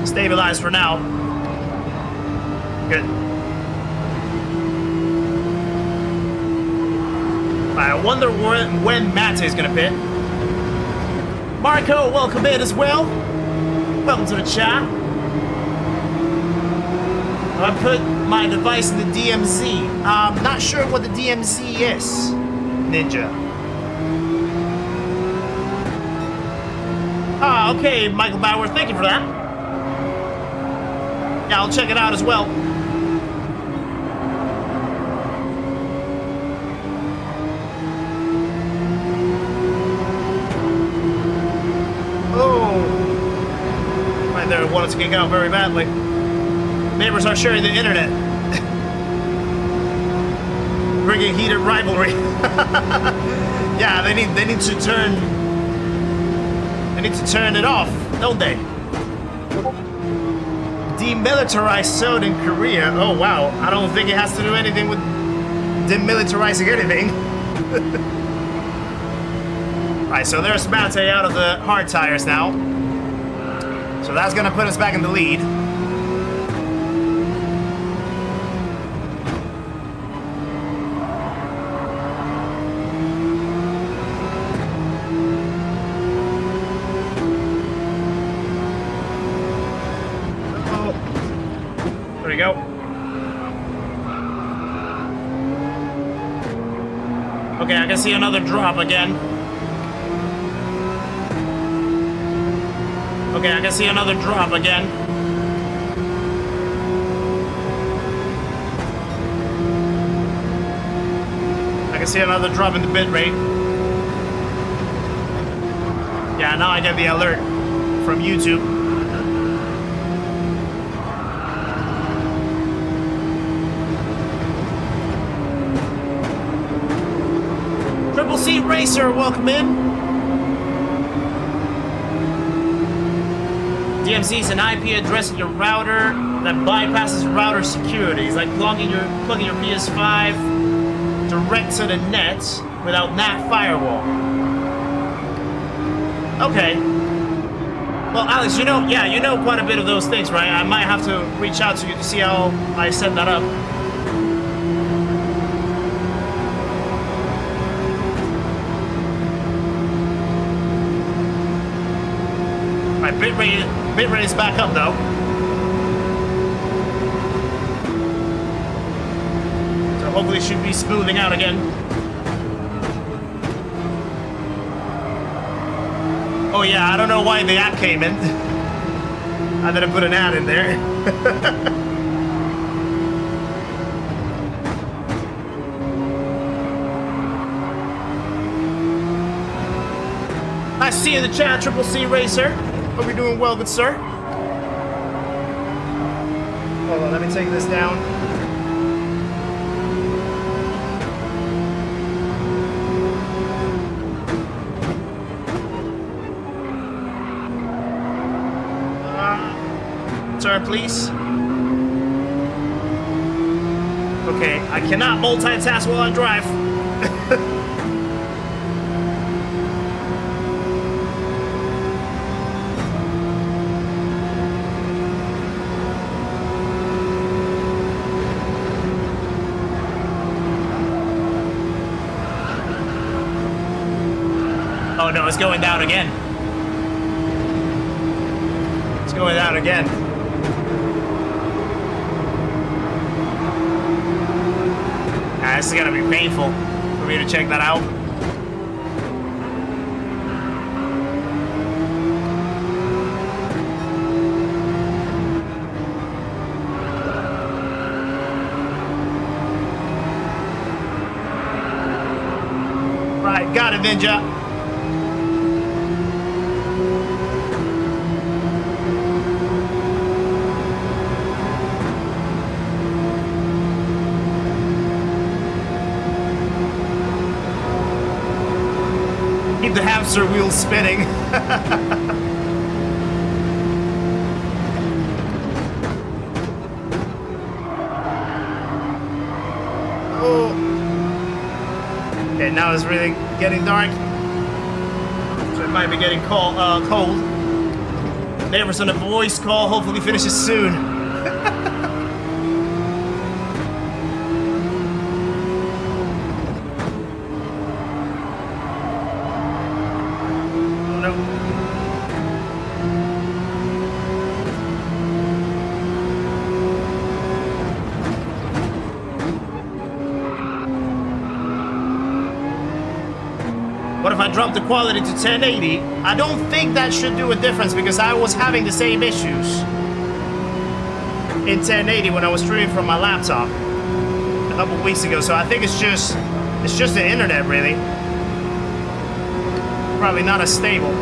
Stabilized for now. Good. I wonder when Matt is gonna pit. Marco, welcome in as well. Welcome to the chat. I put my device in the DMZ. I'm not sure what the DMZ is, Ninja. Ah, okay, Michael Bauer, thank you for that. Yeah, I'll check it out as well. Oh! Right there, wanted to kick out very badly. Neighbors are sharing the internet. Bringing heated rivalry. Yeah, they need to turn. They need to turn it off, don't they? Demilitarized zone in Korea. Oh wow, I don't think it has to do anything with demilitarizing anything. Right, so there's Mate out of the hard tires now. So that's gonna put us back in the lead. Okay, I can see another drop again. Okay, I can see another drop again. I can see another drop in the bit rate. Yeah, now I get the alert from YouTube. Triple C Racer, welcome in. DMZ is an IP address in your router that bypasses router security. It's like plugging your PS5 direct to the net without NAT firewall. Okay. Well, Alex, you know quite a bit of those things, right? I might have to reach out to you to see how I set that up. My bitrate is back up though. So hopefully it should be smoothing out again. Oh yeah, I don't know why the ad came in. I didn't put an ad in there. I see you in the chat, Triple C Racer. Hope you're doing well, good sir. Hold on, let me take this down. Turn, please. Okay, I cannot multitask while I drive. Oh no, it's going down again. It's going down again. This is gonna be painful for me to check that out. Right, got it, Ninja. Keep the hamster wheel spinning. Oh. Okay, now it's really getting dark. So it might be getting cold. Neighbors on a voice call. Hopefully finishes soon. What if I drop the quality to 1080? I don't think that should do a difference because I was having the same issues in 1080 when I was streaming from my laptop a couple weeks ago. So I think it's just the internet, really. Probably not as stable.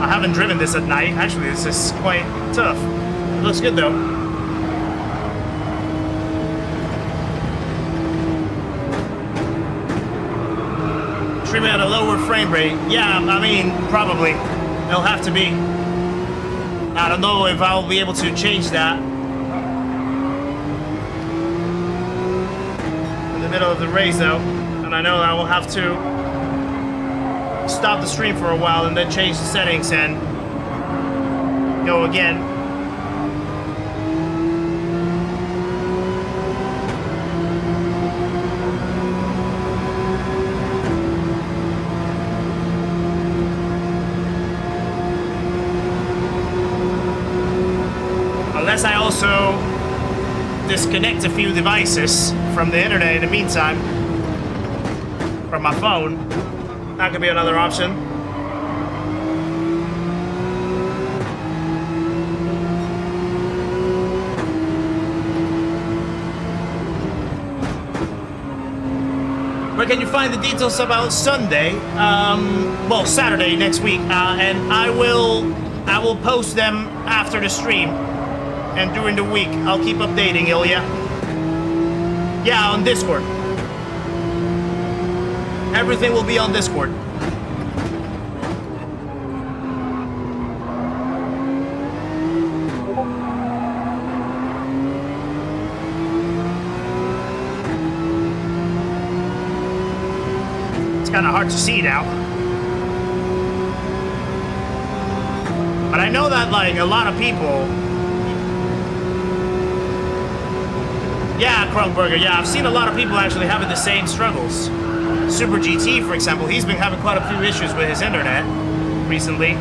I haven't driven this at night. Actually, this is quite tough. It looks good though. Streaming at a lower frame rate. Yeah, I mean, probably. It'll have to be. I don't know if I'll be able to change that. In the middle of the race though. And I know I will have to stop the stream for a while and then change the settings and go again. Unless I also disconnect a few devices from the internet in the meantime. From my phone. That could be another option. Where can you find the details about Sunday? Well, Saturday next week, and I will post them after the stream, and during the week I'll keep updating Ilya. Yeah, on Discord. Everything will be on Discord. Kind of hard to see now, but I know that like a lot of people, yeah, Kronberger, yeah, I've seen a lot of people actually having the same struggles. Super GT, for example, he's been having quite a few issues with his internet recently.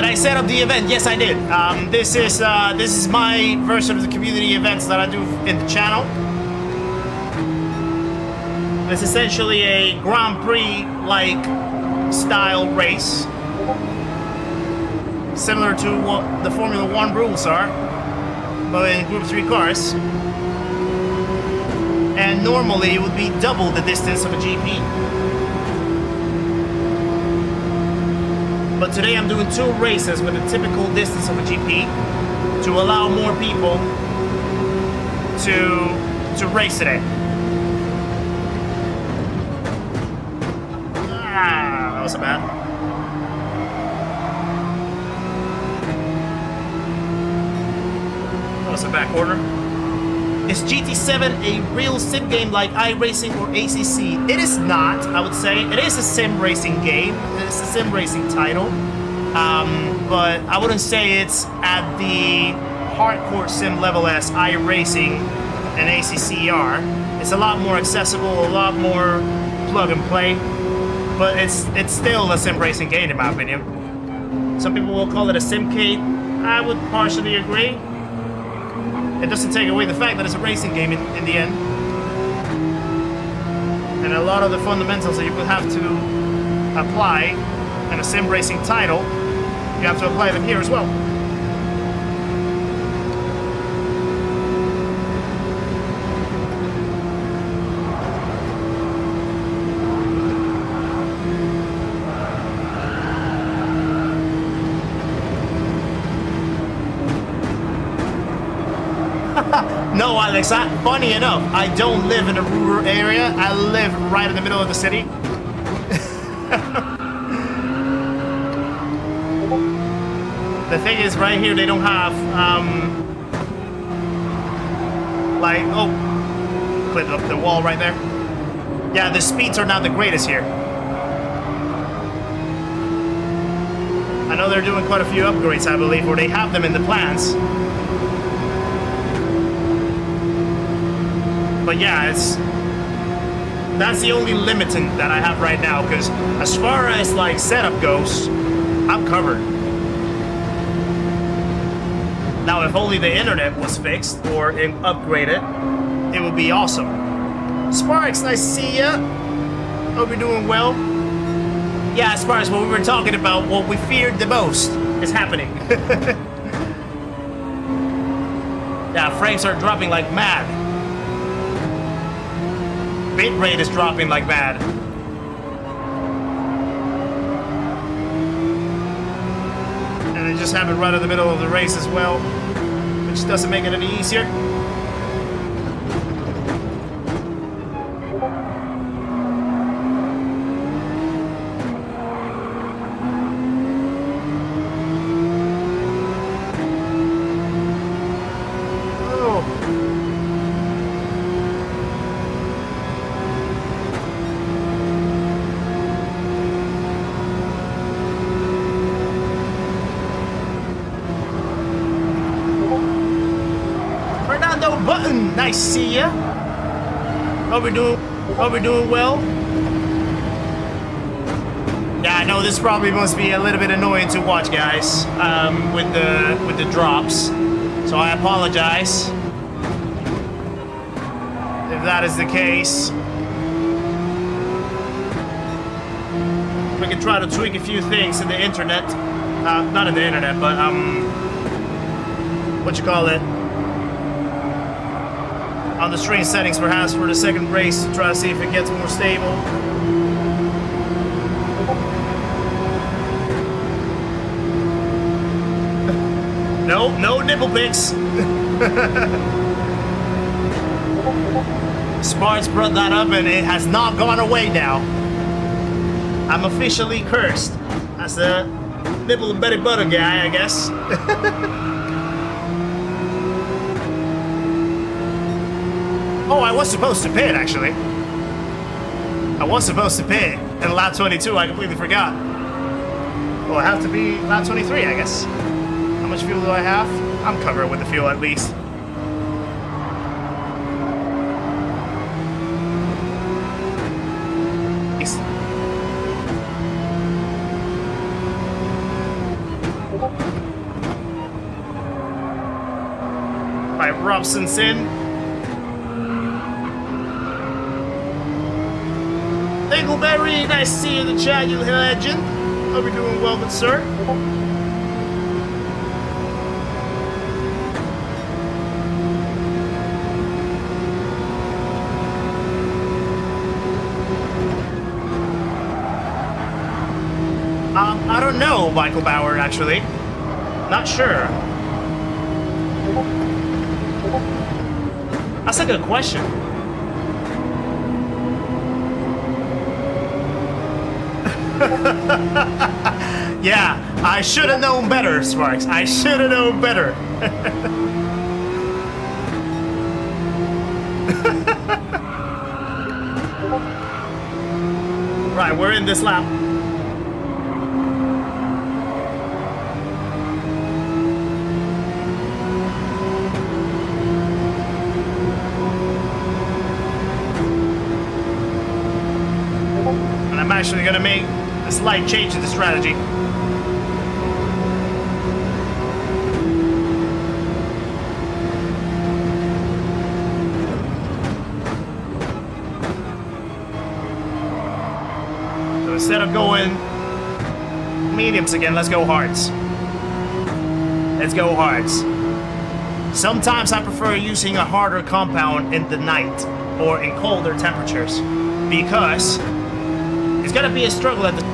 I set up the event. Yes, I did. This is my version of the community events that I do in the channel. It's essentially a Grand Prix-like style race, similar to what the Formula 1 rules are, but in Group 3 cars. And normally it would be double the distance of a GP. But today I'm doing 2 races with a typical distance of a GP to allow more people to race today. Ah, that was bad. That was a back order. Is GT7 a real sim game like iRacing or ACC? It is not, I would say. It is a sim racing game. It's a sim racing title. But I wouldn't say it's at the hardcore sim level as iRacing and ACC are. It's a lot more accessible, a lot more plug and play. But it's still a sim racing game in my opinion. Some people will call it a simcade. I would partially agree. It doesn't take away the fact that it's a racing game in the end. And a lot of the fundamentals that you would have to apply in a sim racing title, you have to apply them here as well. No, Alex, funny enough, I don't live in a rural area. I live right in the middle of the city. The thing is, right here, they don't have, like, oh, clipped up the wall right there. Yeah, the speeds are not the greatest here. I know they're doing quite a few upgrades, I believe, or they have them in the plans. But yeah, that's the only limiting that I have right now, because as far as like setup goes, I'm covered. Now, if only the internet was fixed or upgraded, it would be awesome. Sparks, nice to see ya. Hope you're doing well. Yeah, as far as what we were talking about, what we feared the most is happening. Yeah, frames are dropping like mad. Bitrate is dropping like mad. And it just happened right in the middle of the race as well, which doesn't make it any easier. Nice to see ya. Hope we're doing well. I know this probably must be a little bit annoying to watch, guys, with the drops. So I apologize if that is the case. We can try to tweak a few things in the internet. Not in the internet, but what you call it? On the screen settings, perhaps, for the second race to try to see if it gets more stable. No nipple pics. Sparks brought that up and it has not gone away now. I'm officially cursed as a nipple and Betty Butter guy, I guess. Oh, I was supposed to pit, actually. I was supposed to pit in lap 22. I completely forgot. Well, I have to be lap 23, I guess. How much fuel do I have? I'm covered with the fuel, at least. Right, Robson's in. Dingleberry, nice to see you in the chat, you legend. Hope you're doing well, good sir. I don't know, Michael Bauer, actually. Not sure. That's a good question. Yeah, I should have known better, Sparks. I should have known better. Right, we're in this lap. And I'm actually gonna make a slight change in the strategy. So instead of going mediums again, let's go hards. Let's go hards. Sometimes I prefer using a harder compound in the night or in colder temperatures because it's gonna be a struggle at the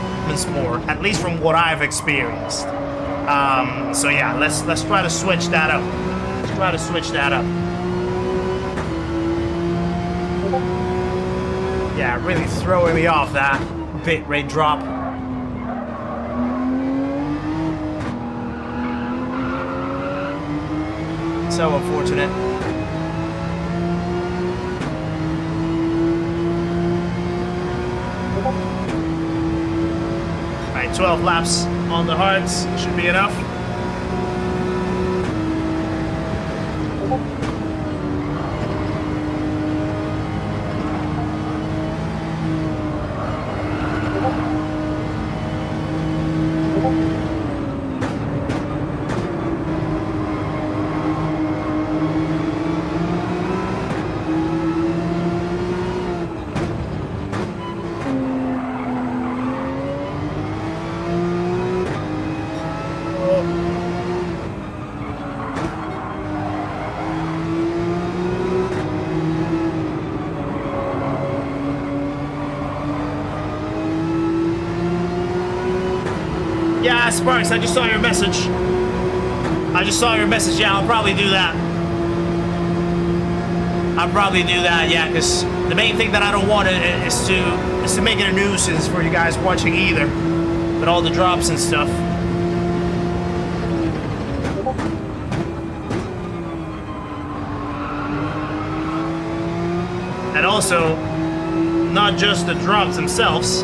more, at least from what I've experienced. So yeah, let's try to switch that up. Let's try to switch that up. Yeah, really throwing me off that bit rate drop. So unfortunate. Alright, 12 laps on the hards should be enough. Yeah, Sparks, I just saw your message. Yeah, I'll probably do that. Yeah, because the main thing that I don't want is to make it a nuisance for you guys watching either. With all the drops and stuff. And also, not just the drops themselves,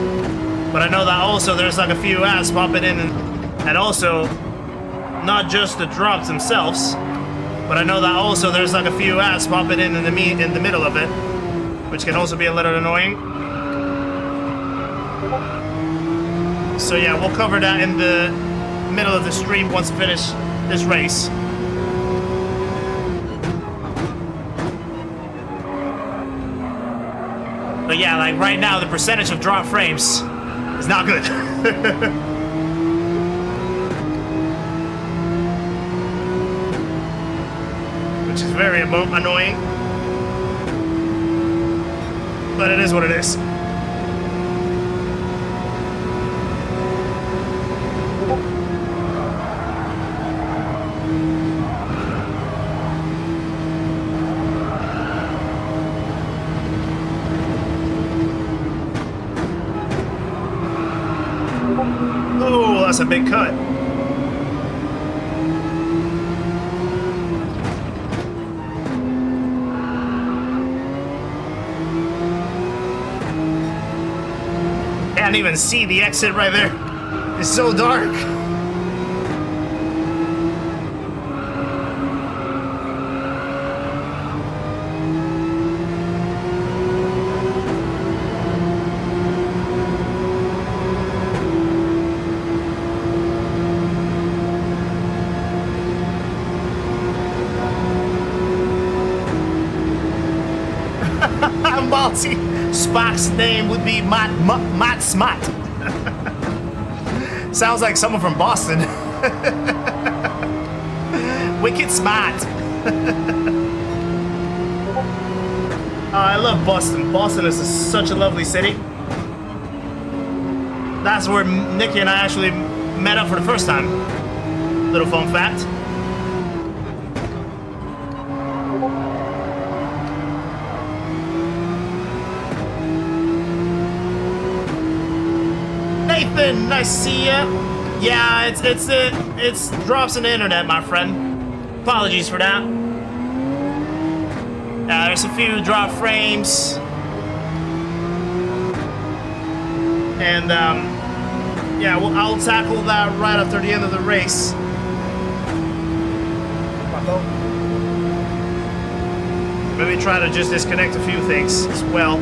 but I know that also there's like a few ads popping in, and also not just the drops themselves, but I know that also there's like a few ads popping in the middle of it, which can also be a little annoying. So yeah, we'll cover that in the middle of the stream once we finish this race. But yeah, like right now, the percentage of drop frames is not good. Which is very annoying. But it is what it is. Oh, that's a big cut. Can't even see the exit right there. It's so dark. Balti. Spock's name would be Matt Smart. Sounds like someone from Boston. Wicked smart. I love Boston. Boston is such a lovely city. That's where Nikki and I actually met up for the first time. Little fun fact. Nathan, nice to see ya. Yeah, it's drops in the internet, my friend. Apologies for that. There's a few drop frames, and yeah, I'll tackle that right after the end of the race. Maybe try to just disconnect a few things as well.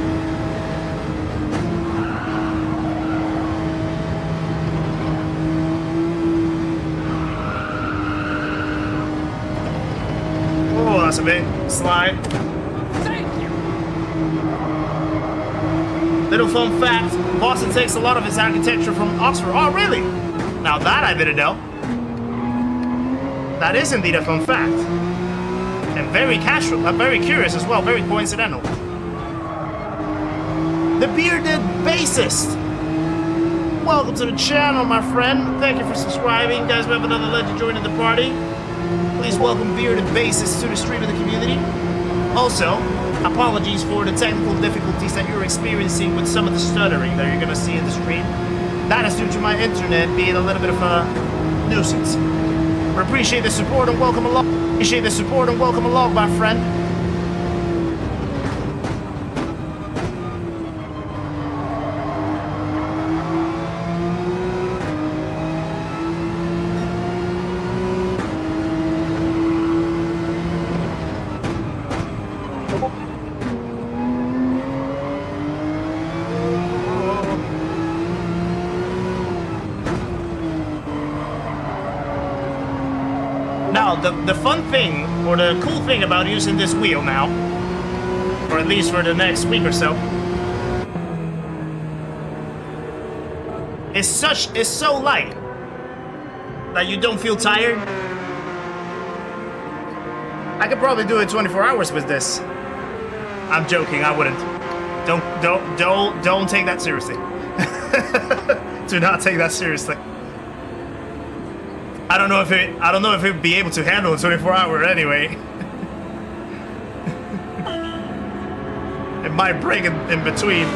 That's a big slide. Thank you. Little fun fact, Boston takes a lot of its architecture from Oxford. Oh, really? Now that I didn't know. That is indeed a fun fact. And very casual, very curious as well, very coincidental. The bearded bassist. Welcome to the channel, my friend. Thank you for subscribing. You guys, we have another legend joining the party. Please welcome Bearded Bassist to the stream of the community. Also, apologies for the technical difficulties that you're experiencing with some of the stuttering that you're going to see in the stream. That is due to my internet being a little bit of a nuisance. We appreciate the support and welcome along. Appreciate the support and welcome along, my friend. The fun thing, or the cool thing about using this wheel now, or at least for the next week or so, it's so light that you don't feel tired. I could probably do it 24 hours with this. I'm joking, I wouldn't. Don't take that seriously. Do not take that seriously. I don't know if it would be able to handle a 24-hour anyway. It might break in between.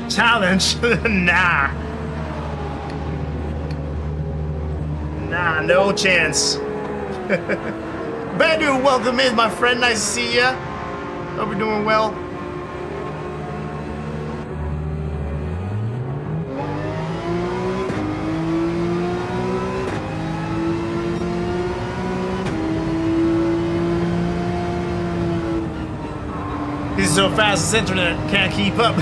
Challenge? Nah, no chance. Badu, welcome in, my friend. Nice to see ya. Hope you're doing well. so fast this internet can't keep up.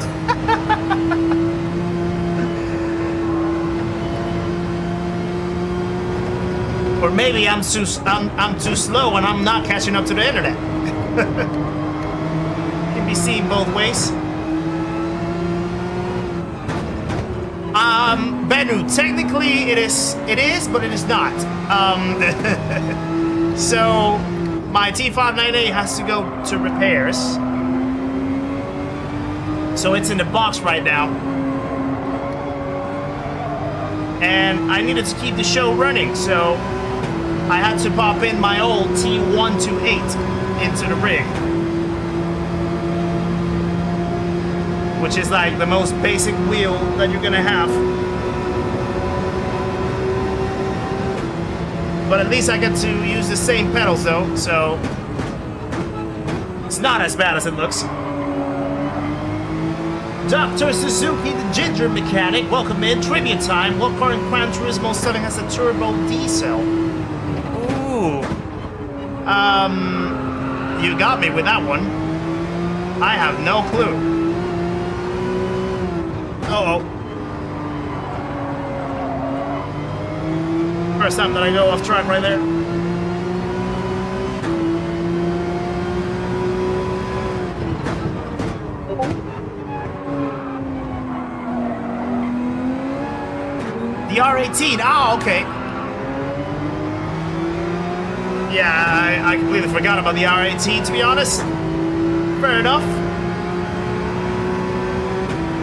Or maybe I'm too slow and I'm not catching up to the internet. Can be seen both ways. Bennu, technically it is, but it is not. So my T598 has to go to repairs. So it's in the box right now. And I needed to keep the show running, so I had to pop in my old T128 into the rig. Which is like the most basic wheel that you're gonna have. But at least I get to use the same pedals though, so it's not as bad as it looks. Dr. Suzuki, the ginger mechanic, welcome in. Trivia time. What car in Gran Turismo 7 has a turbo diesel? Ooh. You got me with that one. I have no clue. Uh-oh. First time that I go off track right there. The R18, oh, okay. Yeah, I completely forgot about the R18, to be honest. Fair enough.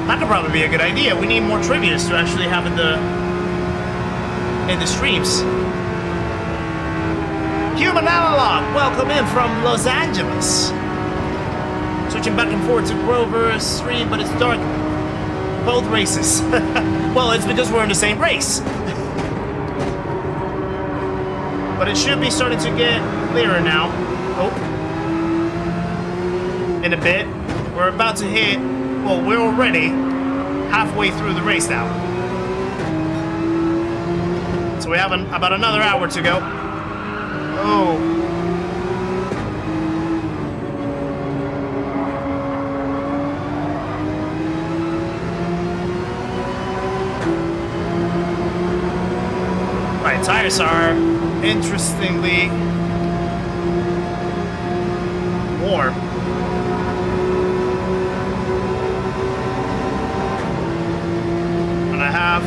That could probably be a good idea. We need more trivias to actually have in the streams. Human Analog, welcome in from Los Angeles. Switching back and forth to Grover Street, but it's dark. Both races. Well, it's because we're in the same race. But it should be starting to get clearer now. Oh. In a bit. We're about to hit, well, we're already halfway through the race now. So we have about another hour to go. Oh. Right, tires are interestingly warm. And I have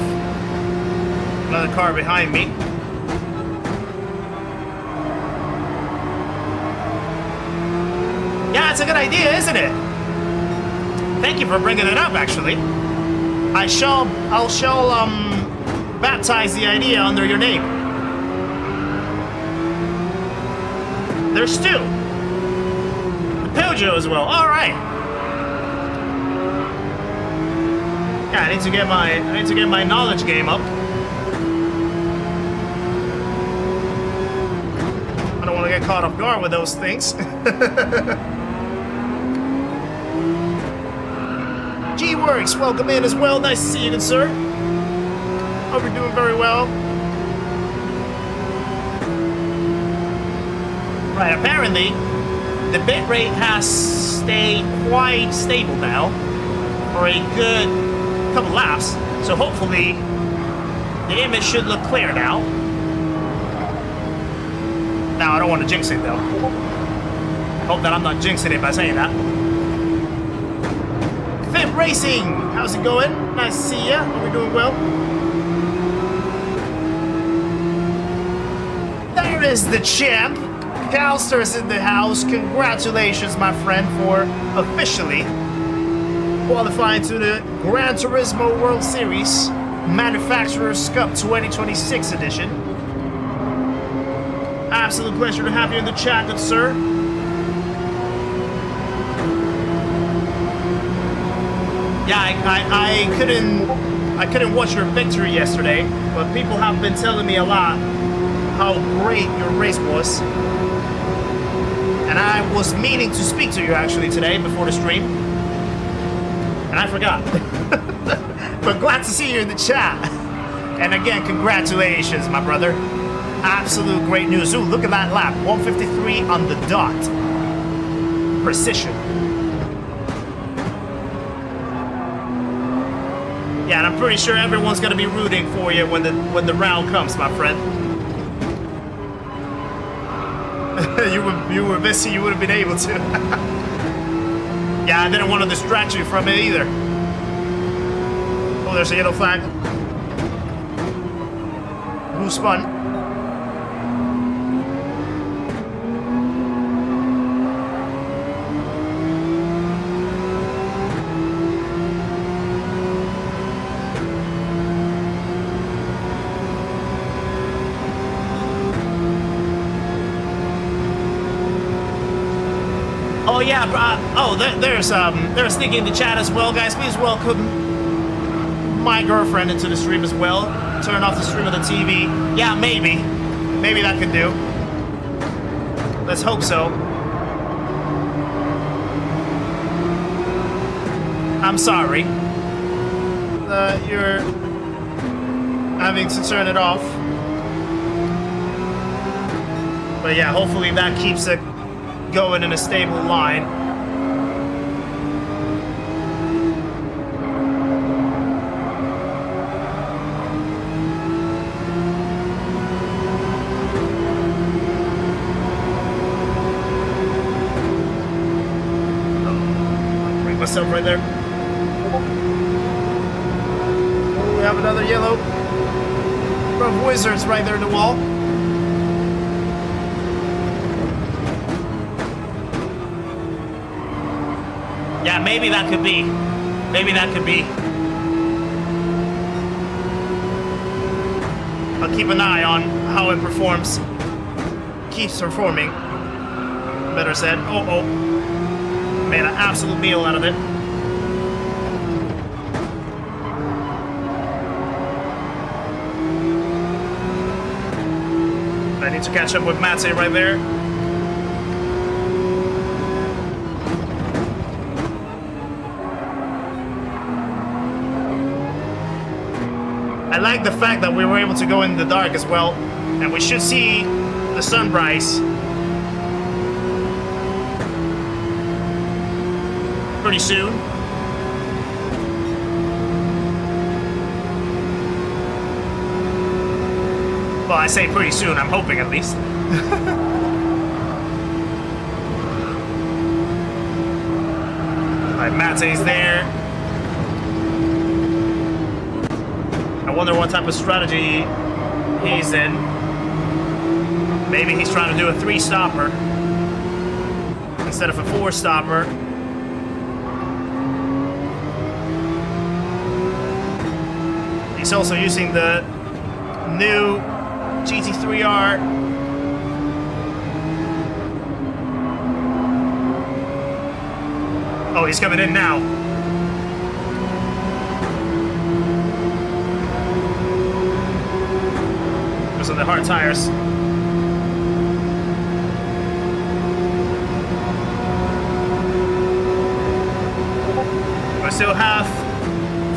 another car behind me. Yeah, it's a good idea, isn't it? Thank you for bringing it up, actually. I'll baptize the idea under your name. There's two. The Peugeot as well. All right. Yeah, I need to get my knowledge game up. I don't want to get caught off guard with those things. G-Works, welcome in as well. Nice to see you, good sir. Hope you're doing very well. Right, apparently, the bitrate has stayed quite stable now for a good couple laps. So hopefully, the image should look clear now. Now, I don't want to jinx it though. Hope that I'm not jinxing it by saying that. Fit Racing, how's it going? Nice to see ya. Hope you're doing well. There is the champ. Calster's in the house. Congratulations, my friend, for officially qualifying to the Gran Turismo World Series Manufacturers Cup 2026 edition. Absolute pleasure to have you in the chat, good sir. Yeah, I couldn't watch your victory yesterday, but people have been telling me a lot how great your race was. And I was meaning to speak to you actually today before the stream. And I forgot. But glad to see you in the chat. And again, congratulations, my brother. Absolute great news. Ooh, look at that lap. 153 on the dot. Precision. Yeah, and I'm pretty sure everyone's gonna be rooting for you when the round comes, my friend. you were busy, you would have been able to. Yeah, I didn't want to distract you from it either. Oh, there's a yellow flag. Who spun? Oh yeah, there's thinking in the chat as well, guys. Please welcome my girlfriend into the stream as well. Turn off the stream of the TV. Yeah, maybe that could do. Let's hope so. I'm sorry. You're having to turn it off. But yeah, hopefully that keeps it going in a stable line. I'll bring myself right there. Oh, we have another yellow. From Wizards right there in the wall. Yeah, maybe that could be. Maybe that could be. I'll keep an eye on how it performs. Keeps performing. Better said. Oh. Made an absolute meal out of it. I need to catch up with Mate right there. I like the fact that we were able to go in the dark as well, and we should see the sunrise pretty soon. Well, I say pretty soon, I'm hoping at least. Alright, Mate's there. I wonder what type of strategy he's in. Maybe he's trying to do a 3-stopper instead of a 4-stopper. He's also using the new GT3R. Oh, he's coming in now. On the hard tires. We still have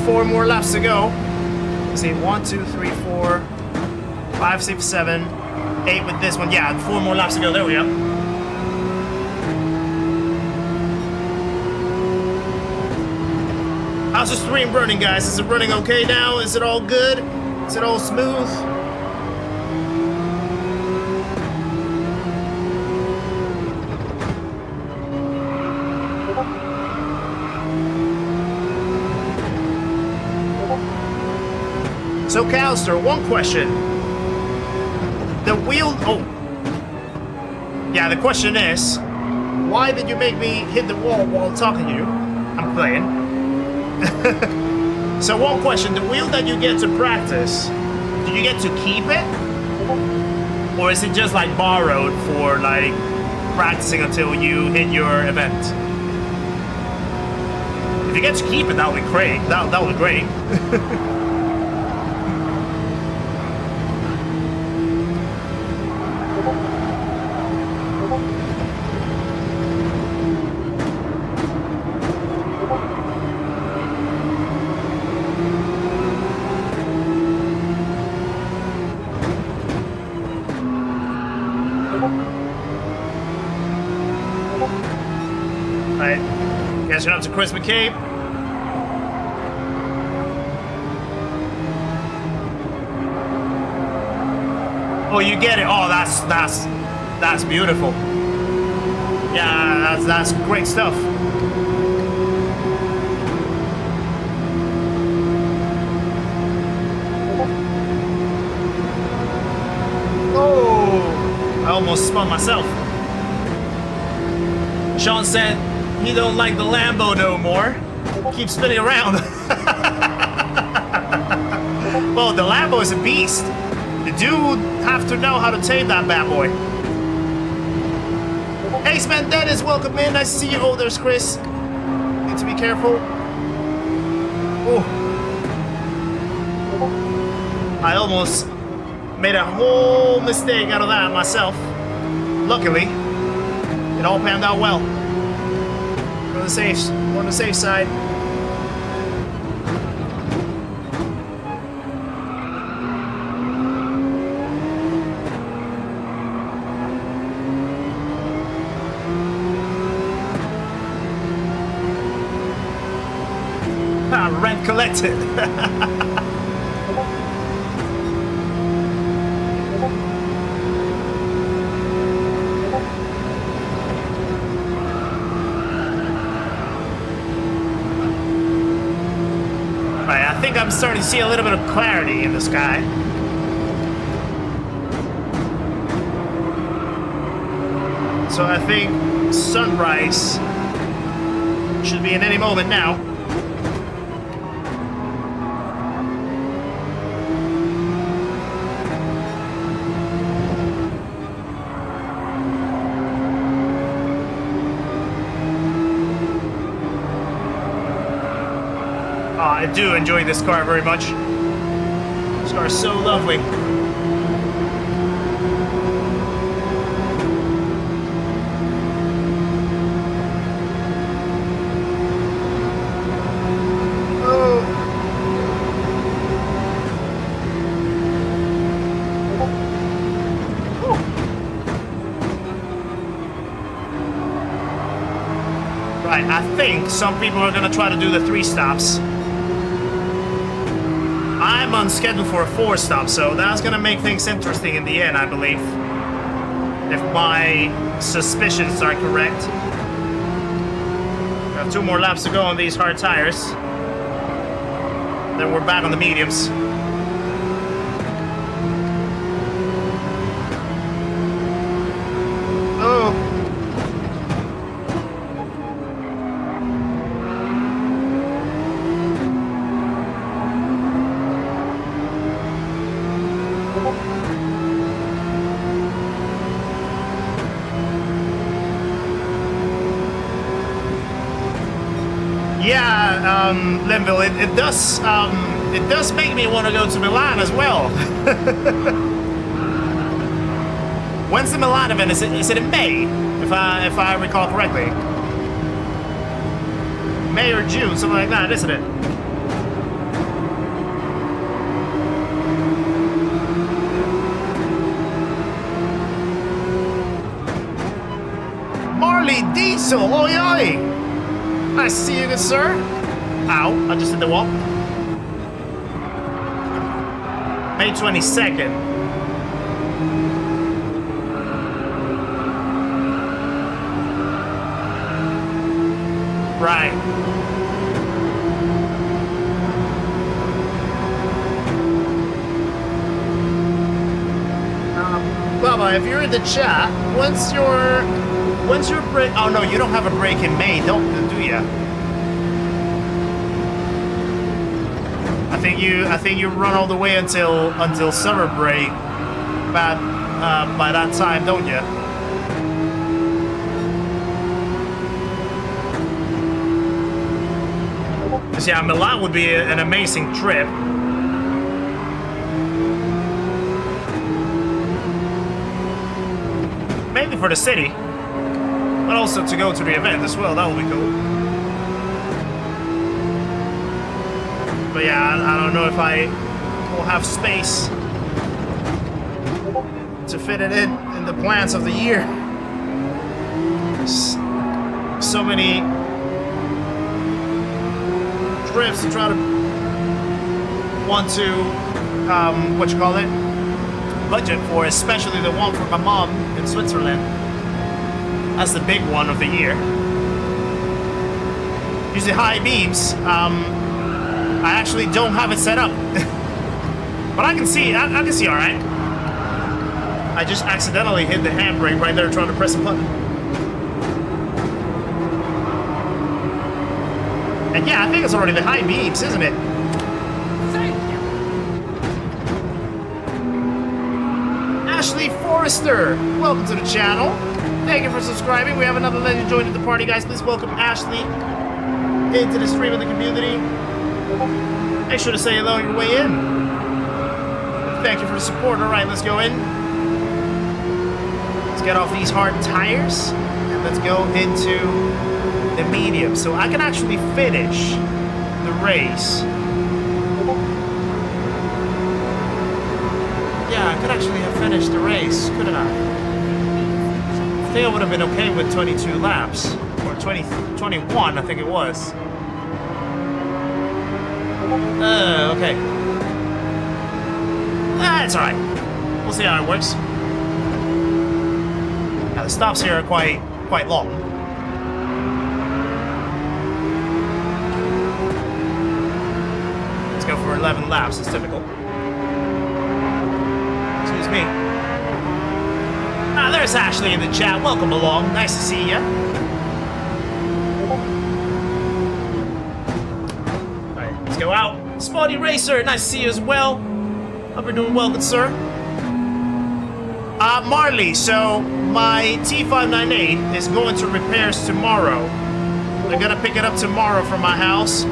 4 more laps to go. Let's see, 1, 2, 3, 4, 5, 6, 7, 8 with this one. Yeah, 4 more laps to go. There we go. How's the stream running, guys? Is it running okay now? Is it all good? Is it all smooth? So, Calster, one question. The wheel... Oh. Yeah, the question is, why did you make me hit the wall while talking to you? I'm playing. So, one question. The wheel that you get to practice, do you get to keep it? Or is it just, like, borrowed for, like, practicing until you hit your event? If you get to keep it, that would be great. That would be great. Catching up to Chris McCabe. Oh, you get it. Oh, that's beautiful. Yeah, that's great stuff. Oh, I almost spun myself. Sean said he don't like the Lambo no more. Keep spinning around. Well, the Lambo is a beast. The dude have to know how to tame that bad boy. Ace Man Dennis, welcome in. Nice to see you. Oh, there's Chris. Need to be careful. Oh. I almost made a whole mistake out of that myself. Luckily, it all panned out well. On the safe side. Rent collected. Right, I think I'm starting to see a little bit of clarity in the sky. So I think sunrise should be in any moment now. I do enjoy this car very much. This car is so lovely. Oh. Right, I think some people are gonna try to do the 3 stops. I'm on schedule for a 4 stop, so that's gonna make things interesting in the end, I believe. If my suspicions are correct. We have 2 more laps to go on these hard tires. Then we're back on the mediums. Oh. Yeah, Linville, it does make me want to go to Milan as well. When's the Milan event? Is it in May? If I recall correctly. May or June, something like that, isn't it? Marley Diesel, oi oi! Nice to see you, good sir. Ow, I just hit the wall. May 22nd. Right. Bubba, if you're in the chat, when's your break? Oh no, you don't have a break in May, do you? I think you run all the way until summer break, by that time, don't you? Because yeah, Milan would be an amazing trip. Mainly for the city. But also to go to the event as well, that would be cool. But yeah, I don't know if I will have space to fit it in the plans of the year. So many trips to try to want to, budget for, especially the one for my mom in Switzerland. That's the big one of the year. Usually high beams. I actually don't have it set up, but I can see. I can see all right. I just accidentally hit the handbrake right there trying to press a button. And yeah, I think it's already the high beams, isn't it? Thank you. Ashley Forrester, welcome to the channel. Thank you for subscribing. We have another legend joining the party, guys. Please welcome Ashley into the stream of the community. Make sure to say hello on your way in. Thank you for the support. All right, let's go in. Let's get off these hard tires and let's go into the medium. So I can actually finish the race. Yeah, I could actually have finished the race, couldn't I? I think I would have been okay with 22 laps. Or 21, I think it was. Okay. That's alright. We'll see how it works. Now, the stops here are quite long. Let's go for 11 laps, as typical. Excuse me. Ah, there's Ashley in the chat. Welcome along. Nice to see ya. Alright, let's go out. Spotty Racer, nice to see you as well. Hope you're doing well, good sir. Marley, so my T598 is going to repairs tomorrow. They're gonna pick it up tomorrow from my house.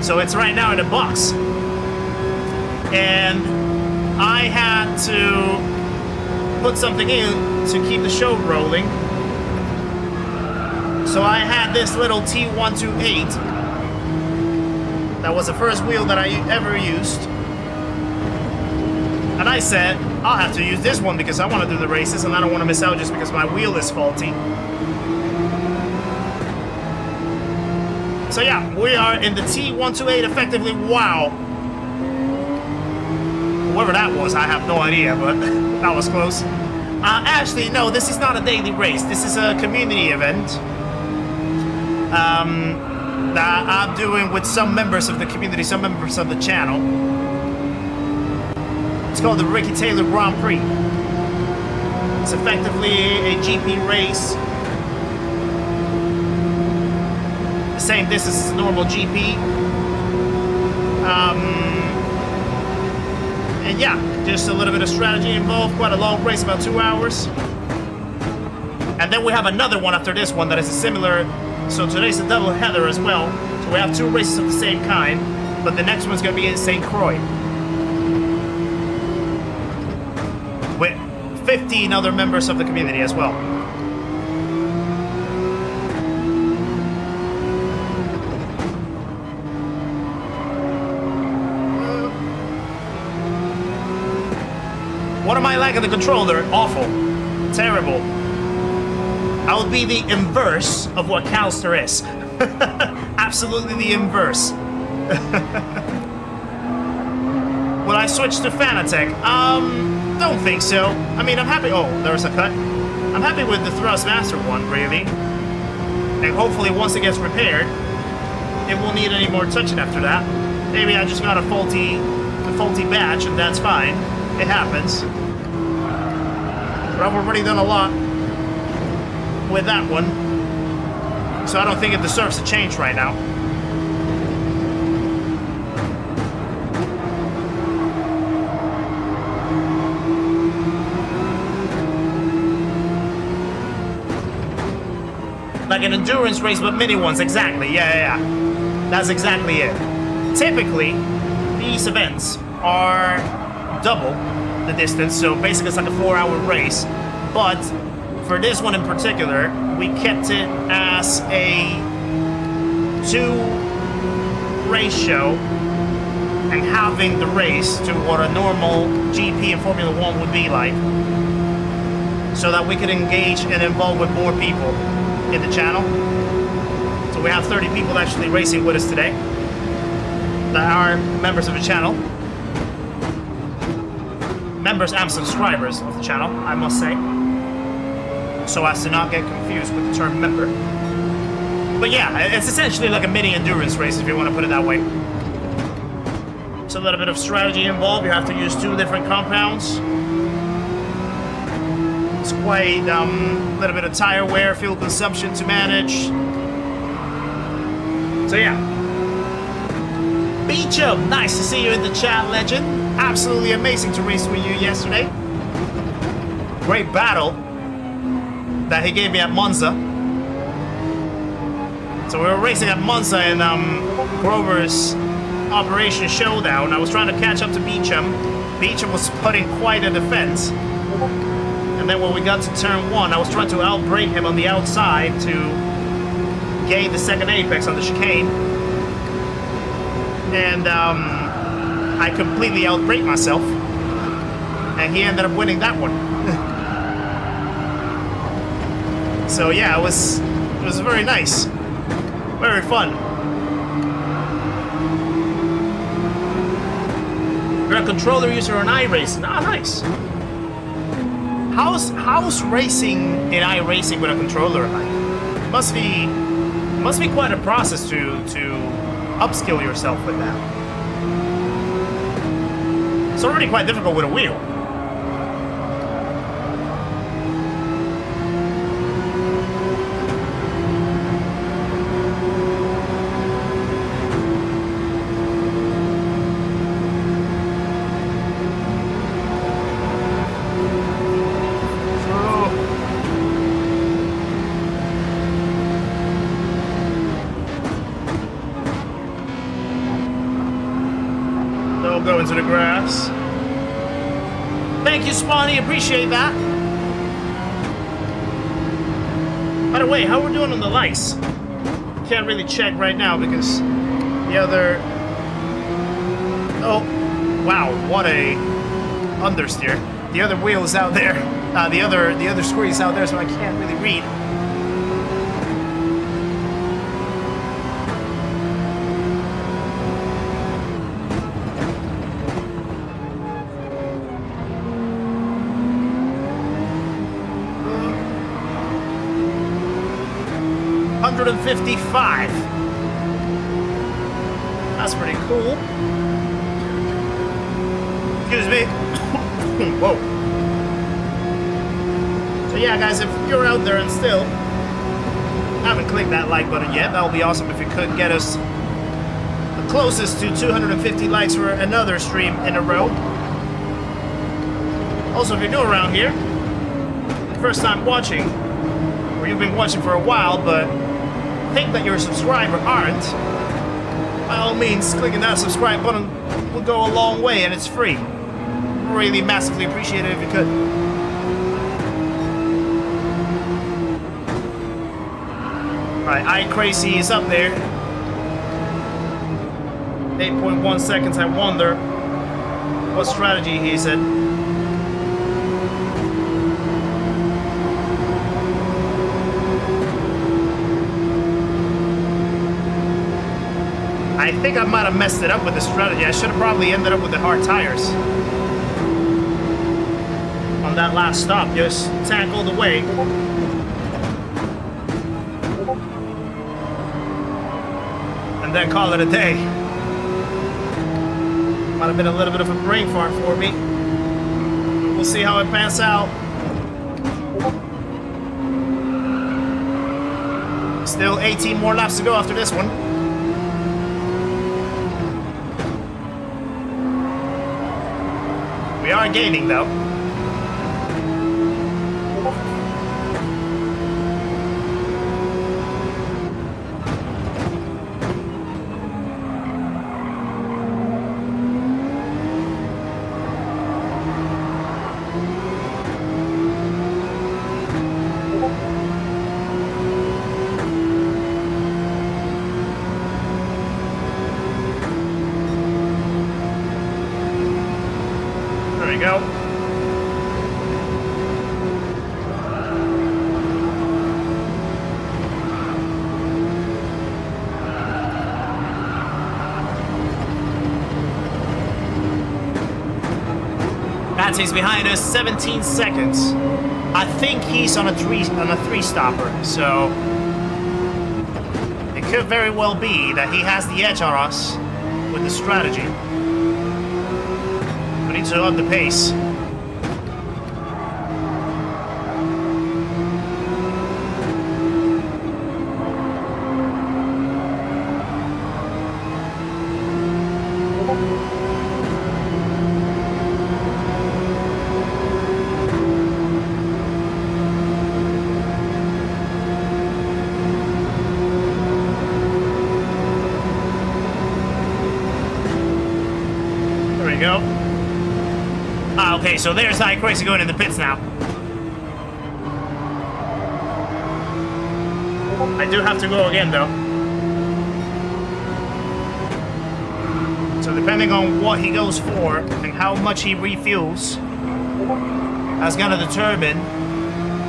So it's right now in a box. And I had to put something in to keep the show rolling. So I had this little T128. That was the first wheel that I ever used. And I said, I'll have to use this one because I want to do the races and I don't want to miss out just because my wheel is faulty. So yeah, we are in the T128 effectively. Wow. Whoever that was, I have no idea, but that was close. Ashley, no, this is not a daily race. This is a community event. That I'm doing with some members of the community, some members of the channel. It's called the Ricky Taylor Grand Prix. It's effectively a GP race. The same distance as a normal GP. And yeah, just a little bit of strategy involved. Quite a long race, about 2 hours. And then we have another one after this one that is a similar. So today's a double header as well. So we have 2 races of the same kind, but the next one's gonna be in St. Croix. With 15 other members of the community as well. What am I like at the controller? Awful. Terrible. I would be the inverse of what Calster is. Absolutely the inverse. Will I switch to Fanatec? Don't think so. I mean, I'm happy. Oh, there's a cut. I'm happy with the Thrustmaster one, really. And hopefully, once it gets repaired, it won't need any more touching after that. Maybe I just got a faulty batch, and that's fine. It happens. But I've already done a lot with that one, so I don't think it deserves a change right now. Like an endurance race, but mini ones, exactly. Yeah. That's exactly it. Typically, these events are double the distance, so basically it's like a 4-hour race. But for this one in particular, we kept it as a 2-race show and having the race to what a normal GP and Formula 1 would be like, so that we could engage and involve with more people in the channel. So we have 30 people actually racing with us today that are members of the channel. members and subscribers of the channel, I must say, so as to not get confused with the term member. But yeah, it's essentially like a mini endurance race if you want to put it that way. It's a little bit of strategy involved. You have to use 2 different compounds. It's quite a little bit of tire wear, fuel consumption to manage. So yeah. Beecham, nice to see you in the chat, legend. Absolutely amazing to race with you yesterday. Great battle that he gave me at Monza. So we were racing at Monza in Grover's Operation Showdown. I was trying to catch up to Beecham. Beecham was putting quite a defense. And then when we got to turn 1, I was trying to outbrake him on the outside to gain the second apex on the chicane. And I completely outbraked myself. And he ended up winning that one. So yeah, it was very nice. Very fun. You're a controller user on iRacing. Ah, nice. How's racing in iRacing with a controller like? Must be quite a process to upskill yourself with that. It's already quite difficult with a wheel. Go into the grass. Thank you, Spawny. Appreciate that. By the way, how we're doing on the likes? Can't really check right now because the other. Oh, wow! What a understeer. The other wheel is out there. The other screen is out there, so I can't really read. $155. That's pretty cool. Excuse me. Whoa. So yeah, guys, if you're out there and still haven't clicked that like button yet, that would be awesome if you could get us the closest to 250 likes for another stream in a row. Also, if you're new around here, first time watching, or you've been watching for a while, but think that you're a subscriber aren't, by all means, clicking that subscribe button will go a long way, and it's free. Really massively appreciate it if you could. Alright, iCrazy is up there. 8.1 seconds. I wonder what strategy he said. I think I might have messed it up with the strategy. I should have probably ended up with the hard tires. On that last stop, just tank all the way. And then call it a day. Might have been a little bit of a brain fart for me. We'll see how it pans out. Still 18 more laps to go after this one. We are gaining, though. There we go. Mate's behind us, 17 seconds. I think he's on a three stopper, so it could very well be that he has the edge on us with the strategy. We need to up the pace. Go. Ah, okay, so there's High Crazy going in the pits now. I do have to go again, though. So depending on what he goes for and how much he refuels, that's gonna determine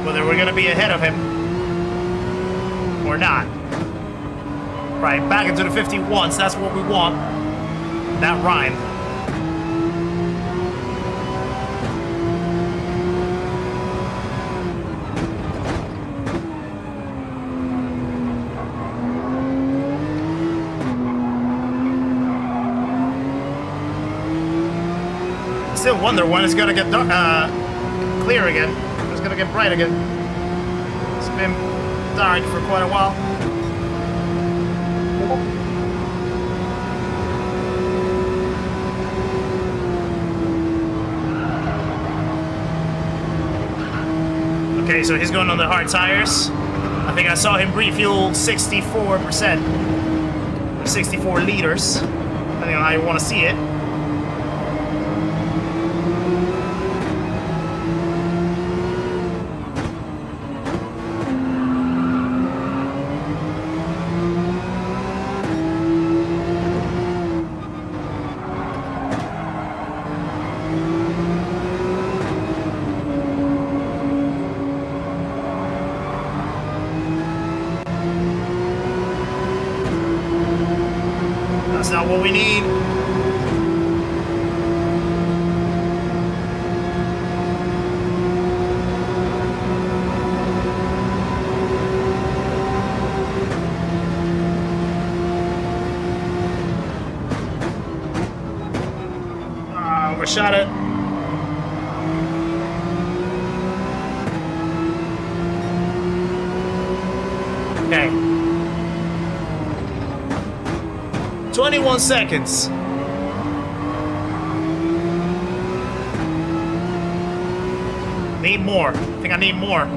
whether we're gonna be ahead of him or not. Right, back into the 51s, that's what we want. That rhyme. Still wonder when it's gonna get clear again. It's gonna get bright again. It's been dark for quite a while. Okay, so he's going on the hard tires. I think I saw him refuel 64%. 64 liters, depending on how you want to see it. That's not what we need. Overshot it. Okay. 21 seconds. Need more. I think I need more.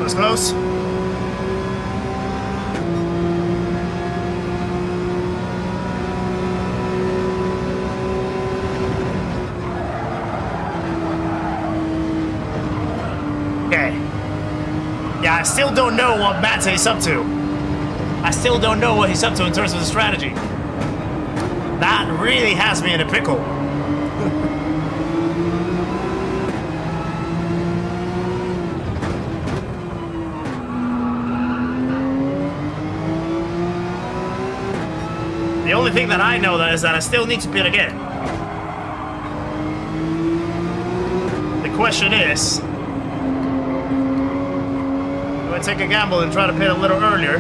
Close. Okay. Yeah, I still don't know what Mate's up to. I still don't know what he's up to in terms of the strategy. That really has me in a pickle. The only thing that I know that is that I still need to pit again. The question is, do I take a gamble and try to pit a little earlier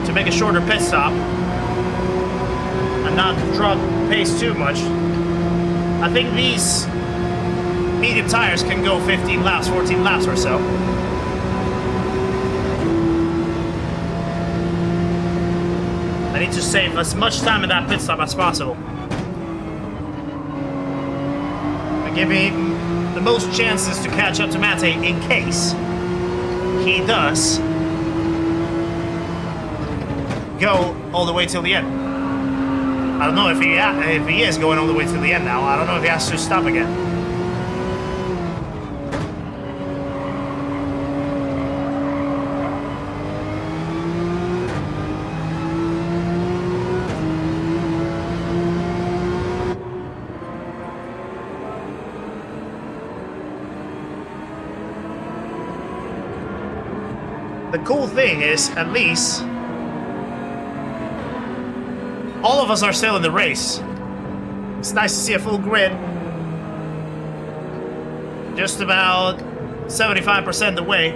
to make a shorter pit stop and not drop pace too much? I think these medium tires can go 15 laps, 14 laps or so. I need to save as much time in that pit stop as possible. And give me the most chances to catch up to Mate in case he does go all the way till the end. I don't know if he is going all the way till the end now. I don't know if he has to stop again. the cool thing is, at least, all of us are still in the race. It's nice to see a full grid. Just about 75% the way.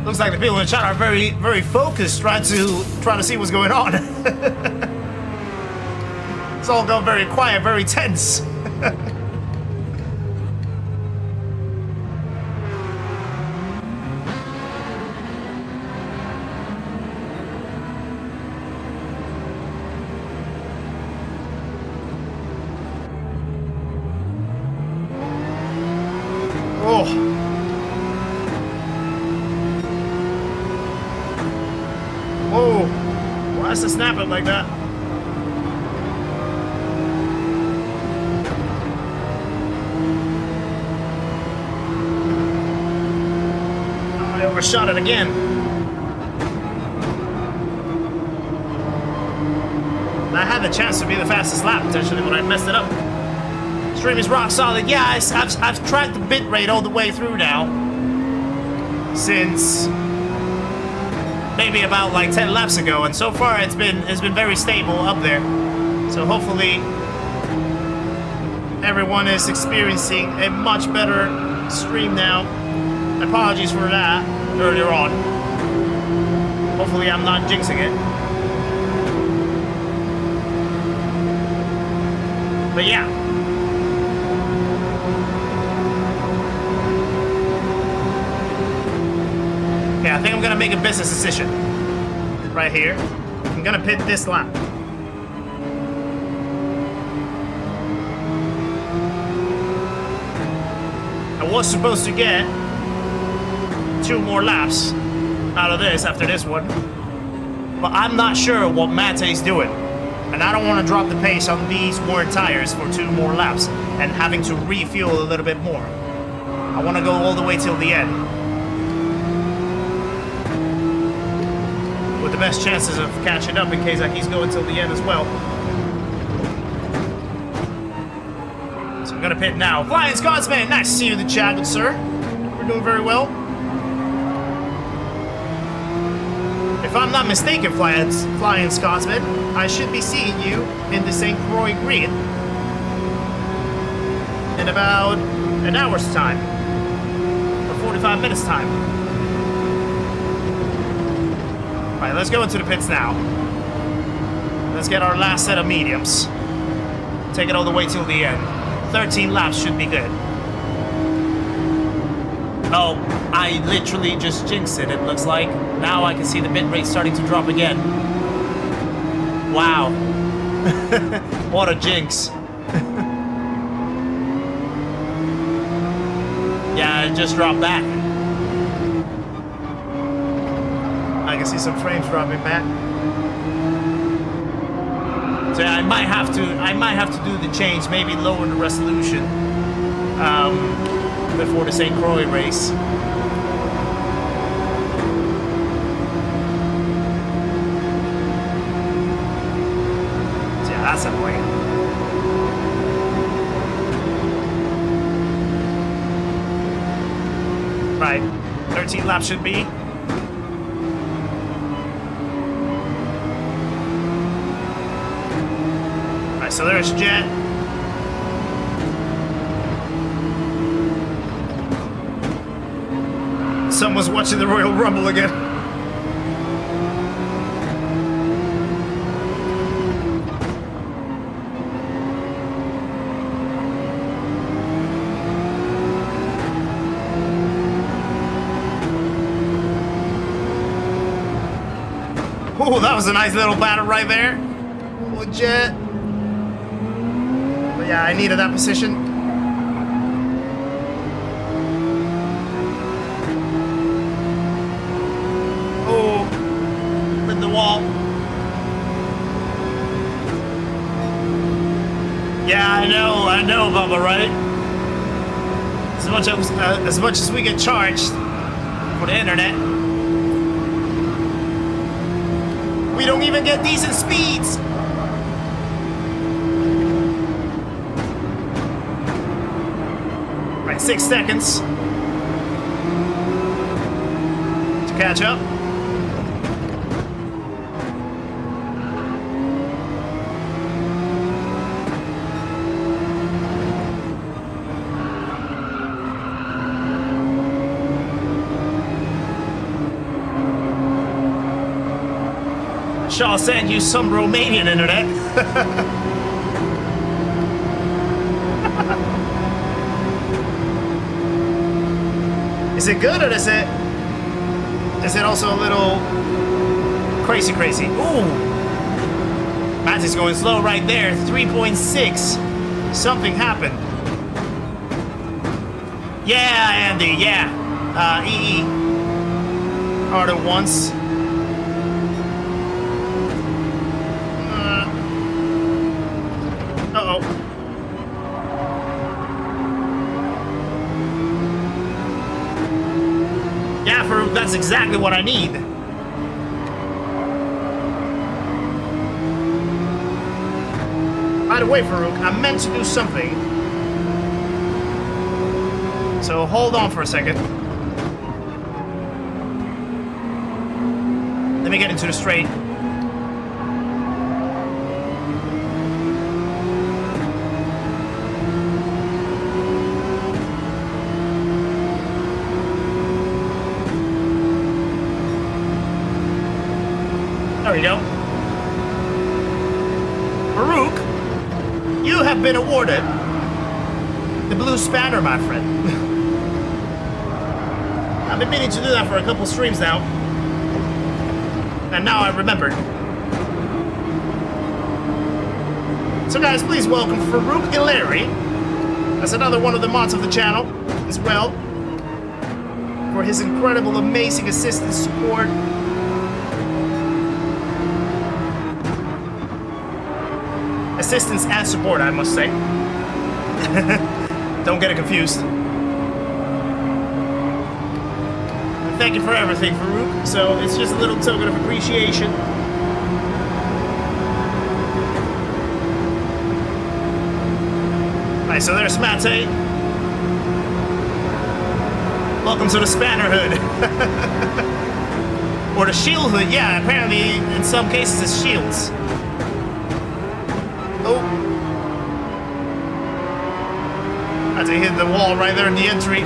Looks like the people in chat are very, very focused, trying to see what's going on. It's all gone very quiet, very tense. Oh. Whoa! Why is it snapping like that? I overshot it again. And I had the chance to be the fastest lap potentially when I messed it up. Stream is rock solid. Yeah, I've tracked the bit rate all the way through now. Since maybe about like 10 laps ago, and so far it's been very stable up there. So hopefully everyone is experiencing a much better stream now. Apologies for that earlier on. Hopefully I'm not jinxing it. But yeah. Yeah, I think I'm gonna make a business decision right here. I'm gonna pit this lap. I was supposed to get 2 more laps out of this after this one, but I'm not sure what Mate's doing, and I don't want to drop the pace on these worn tires for 2 more laps and having to refuel a little bit more. I want to go all the way till the end, with the best chances of catching up in case he's going till the end as well. So I'm gonna pit now. Flying Scotsman, nice to see you in the chat, good sir. We're doing very well. If I'm not mistaken, Flying Scotsman, I should be seeing you in the St. Croix Green in about an hour's time, or 45 minutes time. Alright, let's go into the pits now. Let's get our last set of mediums. Take it all the way till the end. 13 laps should be good. Oh, I literally just jinxed it, it looks like. Now I can see the bit rate starting to drop again. Wow. What a jinx. Yeah, it just dropped back. I can see some frames dropping back. So yeah, I might have to do the change, maybe lower the resolution before the St. Croix race. So yeah, that's annoying. Right, 13 laps should be. So there's Jet. Someone's watching the Royal Rumble again. Oh, that was a nice little battle right there. Oh, Jet. But yeah, I needed that position. Oh, hit the wall. Yeah, I know, Bubba, right? As much as we get charged for the internet. We don't even get decent speeds. Right, 6 seconds to catch up. Shaw sent you some Romanian internet. Is it good or is it also a little crazy? Ooh! Matt is going slow right there. 3.6. Something happened. Yeah, Andy, yeah. EE. Harder once. Uh-oh. Yeah, Farouk, that's exactly what I need. By the way, Farouk, I meant to do something. So hold on for a second. Let me get into the straight. There we go. Farouk, you have been awarded the Blue Spanner, my friend. I've been meaning to do that for a couple streams now. And now I remembered. So guys, please welcome Farouk Ilari. That's another one of the mods of the channel as well. For his incredible, amazing assistance support. Assistance and support, I must say. Don't get it confused. Thank you for everything, Farouk. So it's just a little token of appreciation. Alright, so there's Mate. Welcome to the Spanner Hood. Or the Shield Hood. Yeah, apparently in some cases it's shields. Oh. Had to hit the wall right there in the entry.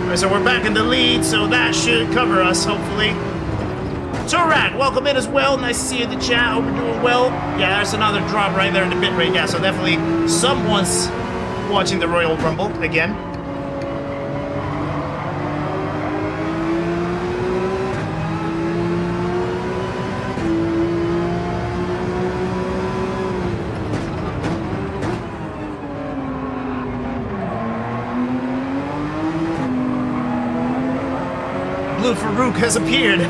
Alright, so we're back in the lead, so that should cover us, hopefully. Turak, welcome in as well. Nice to see you in the chat. Hope you're doing well. Yeah, there's another drop right there in the bitrate. Yeah, so definitely someone's watching the Royal Rumble again. Blue Farouk has appeared.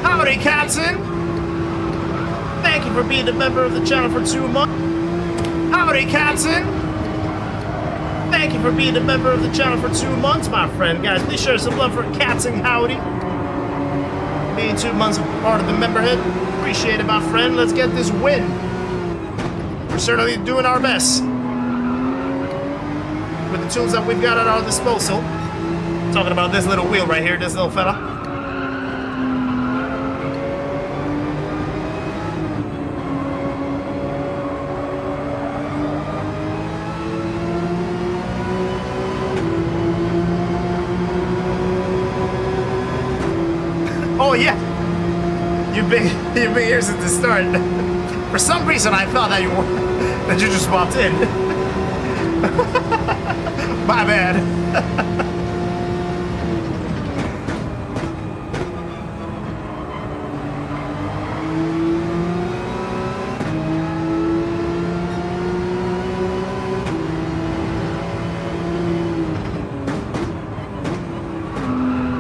Howdy, Captain. Thank you for being a member of the channel for 2 months. Howdy, Captain. Thank you for being a member of the channel for 2 months, my friend. Guys, please share some love for Captain Howdy. Being 2 months part of the memberhood. Appreciate it, my friend. Let's get this win. We're certainly doing our best with the tools that we've got at our disposal. Talking about this little wheel right here, this little fella. Oh yeah, you've been here since the start. For some reason, I thought that you just popped in. My bad.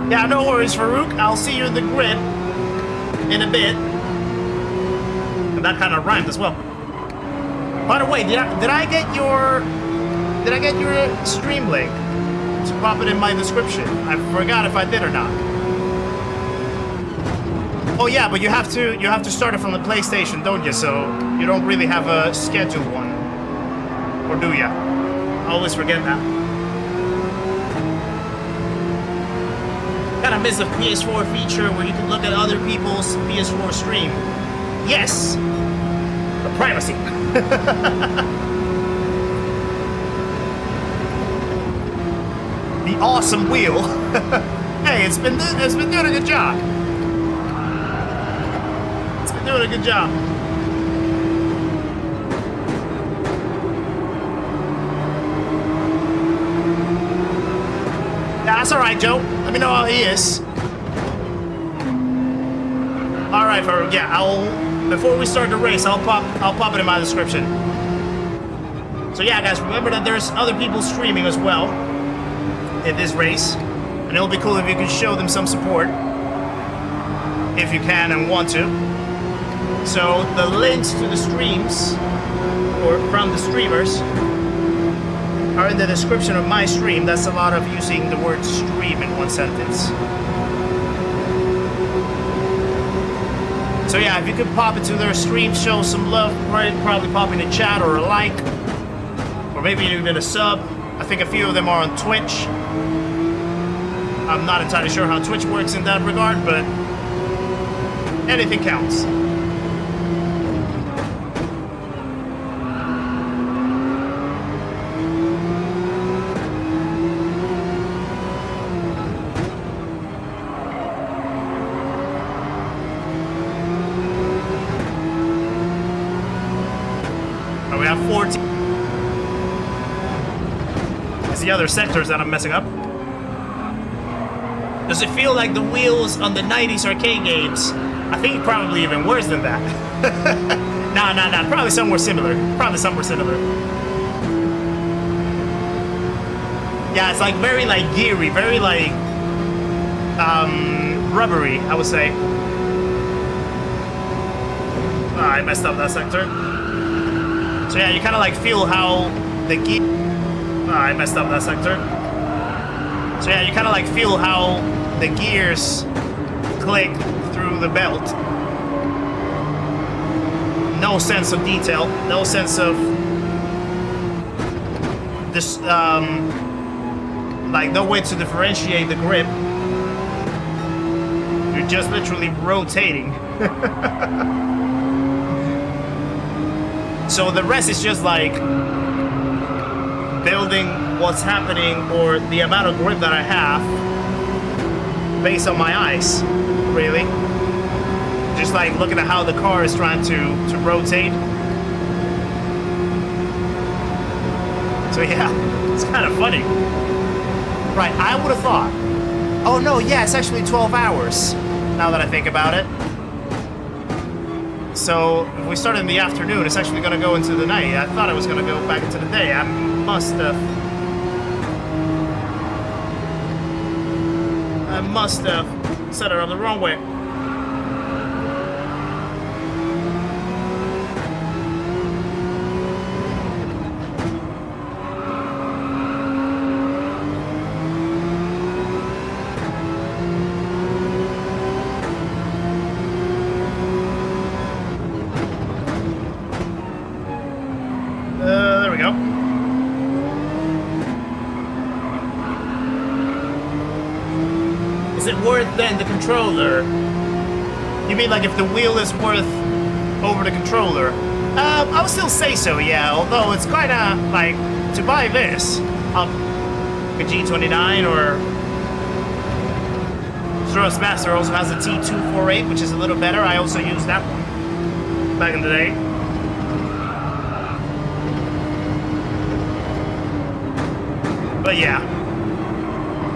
Yeah, no worries, Farouk. I'll see you in the grid in a bit. And that kind of rhymed as well. By the way, did I get your stream link to pop it in my description? I forgot if I did or not. Oh yeah, but you have to start it from the PlayStation, don't you? So you don't really have a scheduled one, or do ya? I always forget that. Kind of miss the PS4 feature where you can look at other people's PS4 stream. Yes, the privacy. The awesome wheel. Hey, it's been doing a good job. It's been doing a good job. That's all right, Joe. Let me know how he is. All right, yeah. Before we start the race, I'll pop it in my description. So yeah, guys, remember that there's other people streaming as well in this race, and it'll be cool if you can show them some support, if you can and want to. So the links to the streams, or from the streamers, are in the description of my stream. That's a lot of using the word stream in one sentence. So yeah, if you could pop into their stream, show some love, probably pop in a chat or a like, or maybe even a sub. I think a few of them are on Twitch. I'm not entirely sure how Twitch works in that regard, but anything counts. Oh, we have 14. It's the other sectors that I'm messing up. Does it feel like the wheels on the 90s arcade games? I think probably even worse than that. Nah. Probably somewhere similar. Yeah, it's like very like geary, very like rubbery, I would say. Oh, I messed up that sector. So yeah, you kind of like feel how the gear. Oh, I messed up that sector. So yeah, you kind of like feel how the gears click through the belt. No sense of detail, no sense of this, like no way to differentiate the grip. You're just literally rotating. So the rest is just like building what's happening, or the amount of grip that I have based on my eyes, really. Just like looking at how the car is trying to rotate. So yeah, it's kind of funny. Right, I would have thought, oh no, yeah, it's actually 12 hours, now that I think about it. So if we start in the afternoon, it's actually going to go into the night. I thought I was going to go back into the day. I must have set it up the wrong way. There we go. Is it worth then the controller? You mean like if the wheel is worth over the controller? I would still say so, yeah. Although it's kind of like to buy this, a G29 or Thrustmaster also has a T248, which is a little better. I also used that one back in the day. But yeah,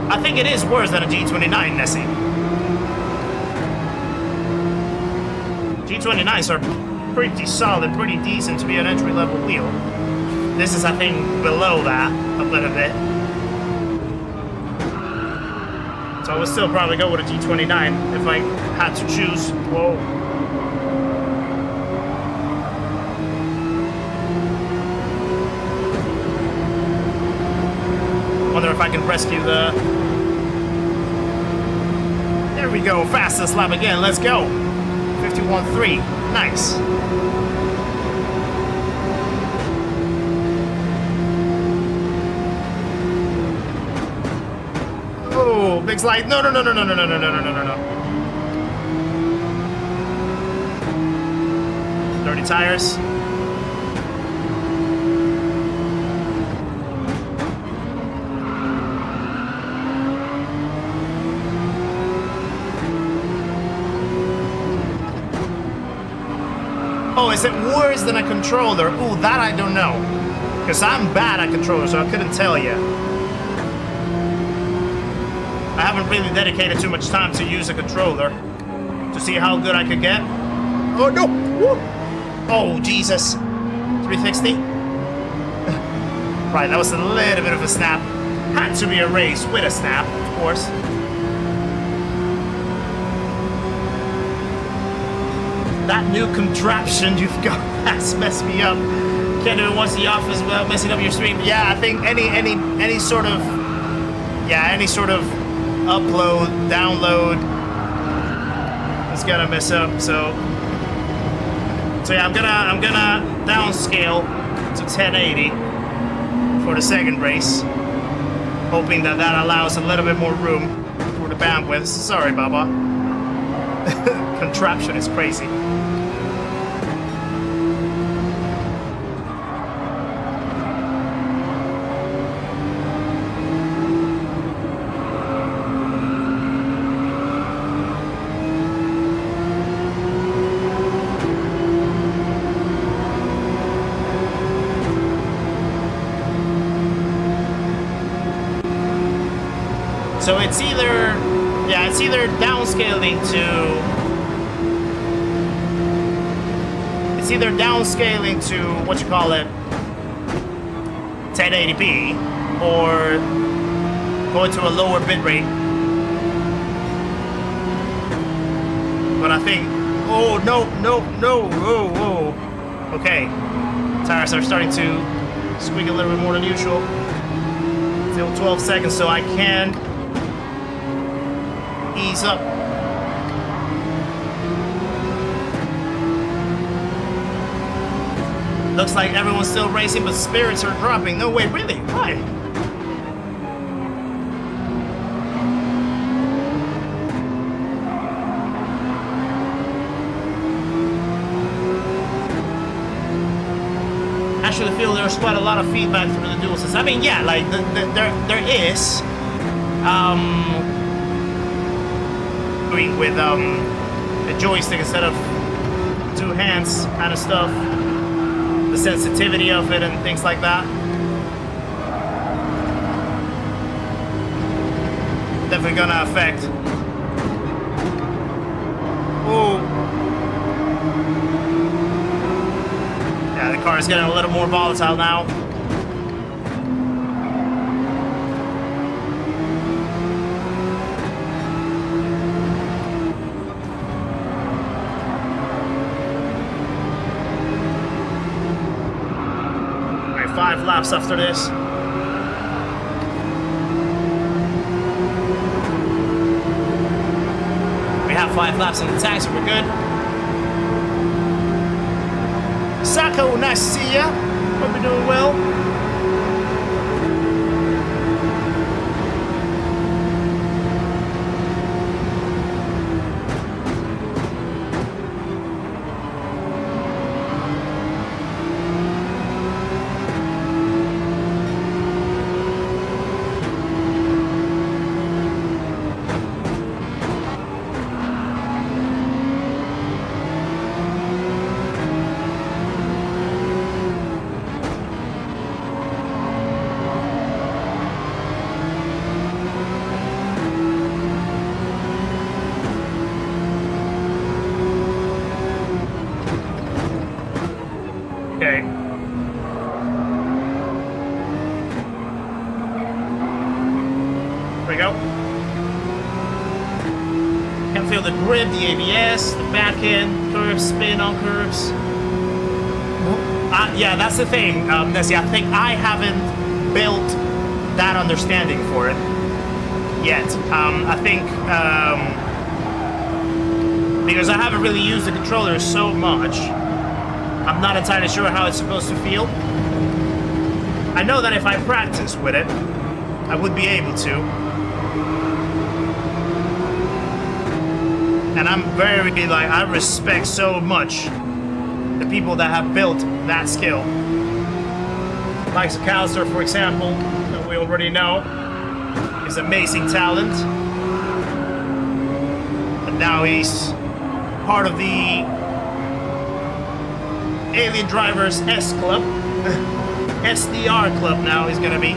I think it is worse than a G29, Nessie. G29s are pretty solid, pretty decent to be an entry-level wheel. This is, I think, below that a little bit. So I would still probably go with a G29 if I had to choose. Whoa. can rescue the... There we go, fastest lap again, let's go. 51.3, nice. Oh, big slide. No. Dirty tires. Oh, is it worse than a controller? Ooh, that I don't know. Because I'm bad at controllers, so I couldn't tell you. I haven't really dedicated too much time to use a controller to see how good I could get. Oh, no! Woo. Oh, Jesus. 360? Right, that was a little bit of a snap. Had to be a race with a snap, of course. That new contraption you've got has messed me up. Can't do it once in the office without messing up your stream. Yeah, I think any sort of upload, download is gonna mess up. So yeah, I'm gonna downscale to 1080 for the second race, hoping that allows a little bit more room for the bandwidth. Sorry, Baba. Contraption is crazy. So it's either downscaling to what you call it 1080p or going to a lower bitrate. But I think no, whoa. Okay. Tires are starting to squeak a little bit more than usual. Still 12 seconds, so I can ease up. Looks like everyone's still racing, but spirits are dropping. No way, really? Why? I actually feel there's quite a lot of feedback through the DualSense. I mean, yeah, like there is. Doing with the joystick instead of two hands kind of stuff. The sensitivity of it and things like that. Definitely gonna affect. Ooh. Yeah, the car is getting a little more volatile now. All right, 5 laps after this. We have 5 laps in the tank, so we're good. Sako, nice to see ya. Hope you're doing well. Okay. There we go. Can feel the grip, the ABS, the back end, curves, spin on curves. Yeah, that's the thing, Nessie. I think I haven't built that understanding for it yet. I think because I haven't really used the controller so much, I'm not entirely sure how it's supposed to feel. I know that if I practice with it, I would be able to. And I'm very, like, I respect so much the people that have built that skill. Like Callister, for example, that we already know, is amazing talent. And now he's part of the Alien Drivers S Club. SDR Club now he's gonna be.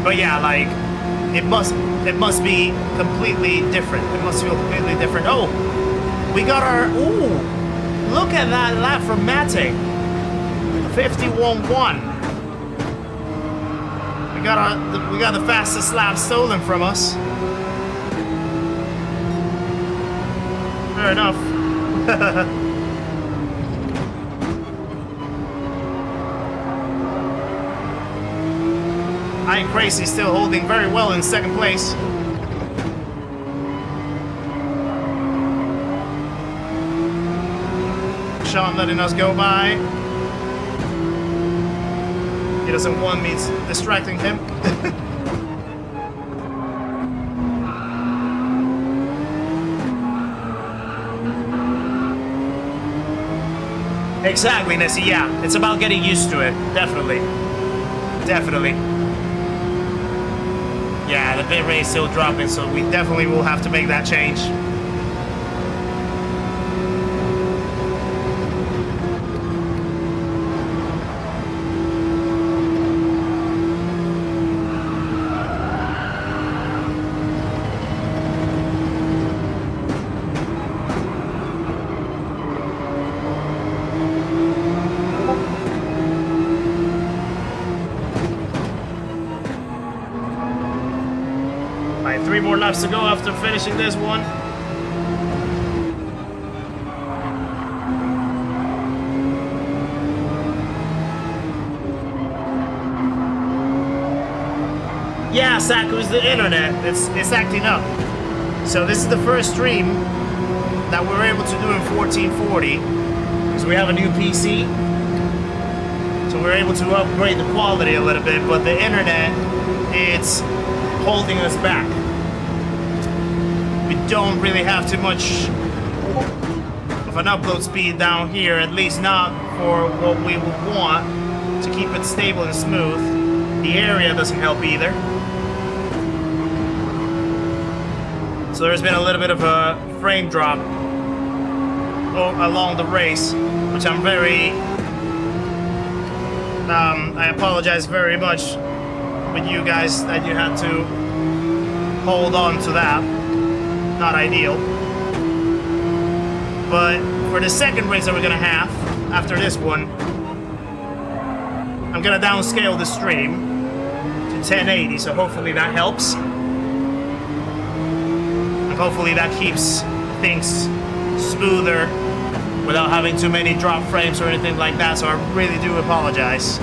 But yeah, like, it must be completely different. It must feel completely different. Oh, we got our, ooh, look at that lap from Mate. 51-1. We got the fastest lap stolen from us. Fair enough. I Ain't Crazy still holding very well in second place. Sean letting us go by. He doesn't want me distracting him. Exactly, Nessie, yeah. It's about getting used to it. Definitely. Definitely. Yeah, the bit rate is still dropping, so we definitely will have to make that change. Alright, 3 more laps to go after finishing this one. Yeah, Saku's the internet. It's acting up. So this is the first stream that we're able to do in 1440 because we have a new PC. So we're able to upgrade the quality a little bit, but the internet, it's holding us back. We don't really have too much of an upload speed down here, at least not for what we would want to keep it stable and smooth. The area doesn't help either. So there's been a little bit of a frame drop along the race, which I'm very... I apologize very much with you guys that you had to hold on to that. Not ideal. But for the second race that we're gonna have after this one, I'm gonna downscale the stream to 1080, so hopefully that helps. And hopefully that keeps things smoother without having too many drop frames or anything like that, so I really do apologize.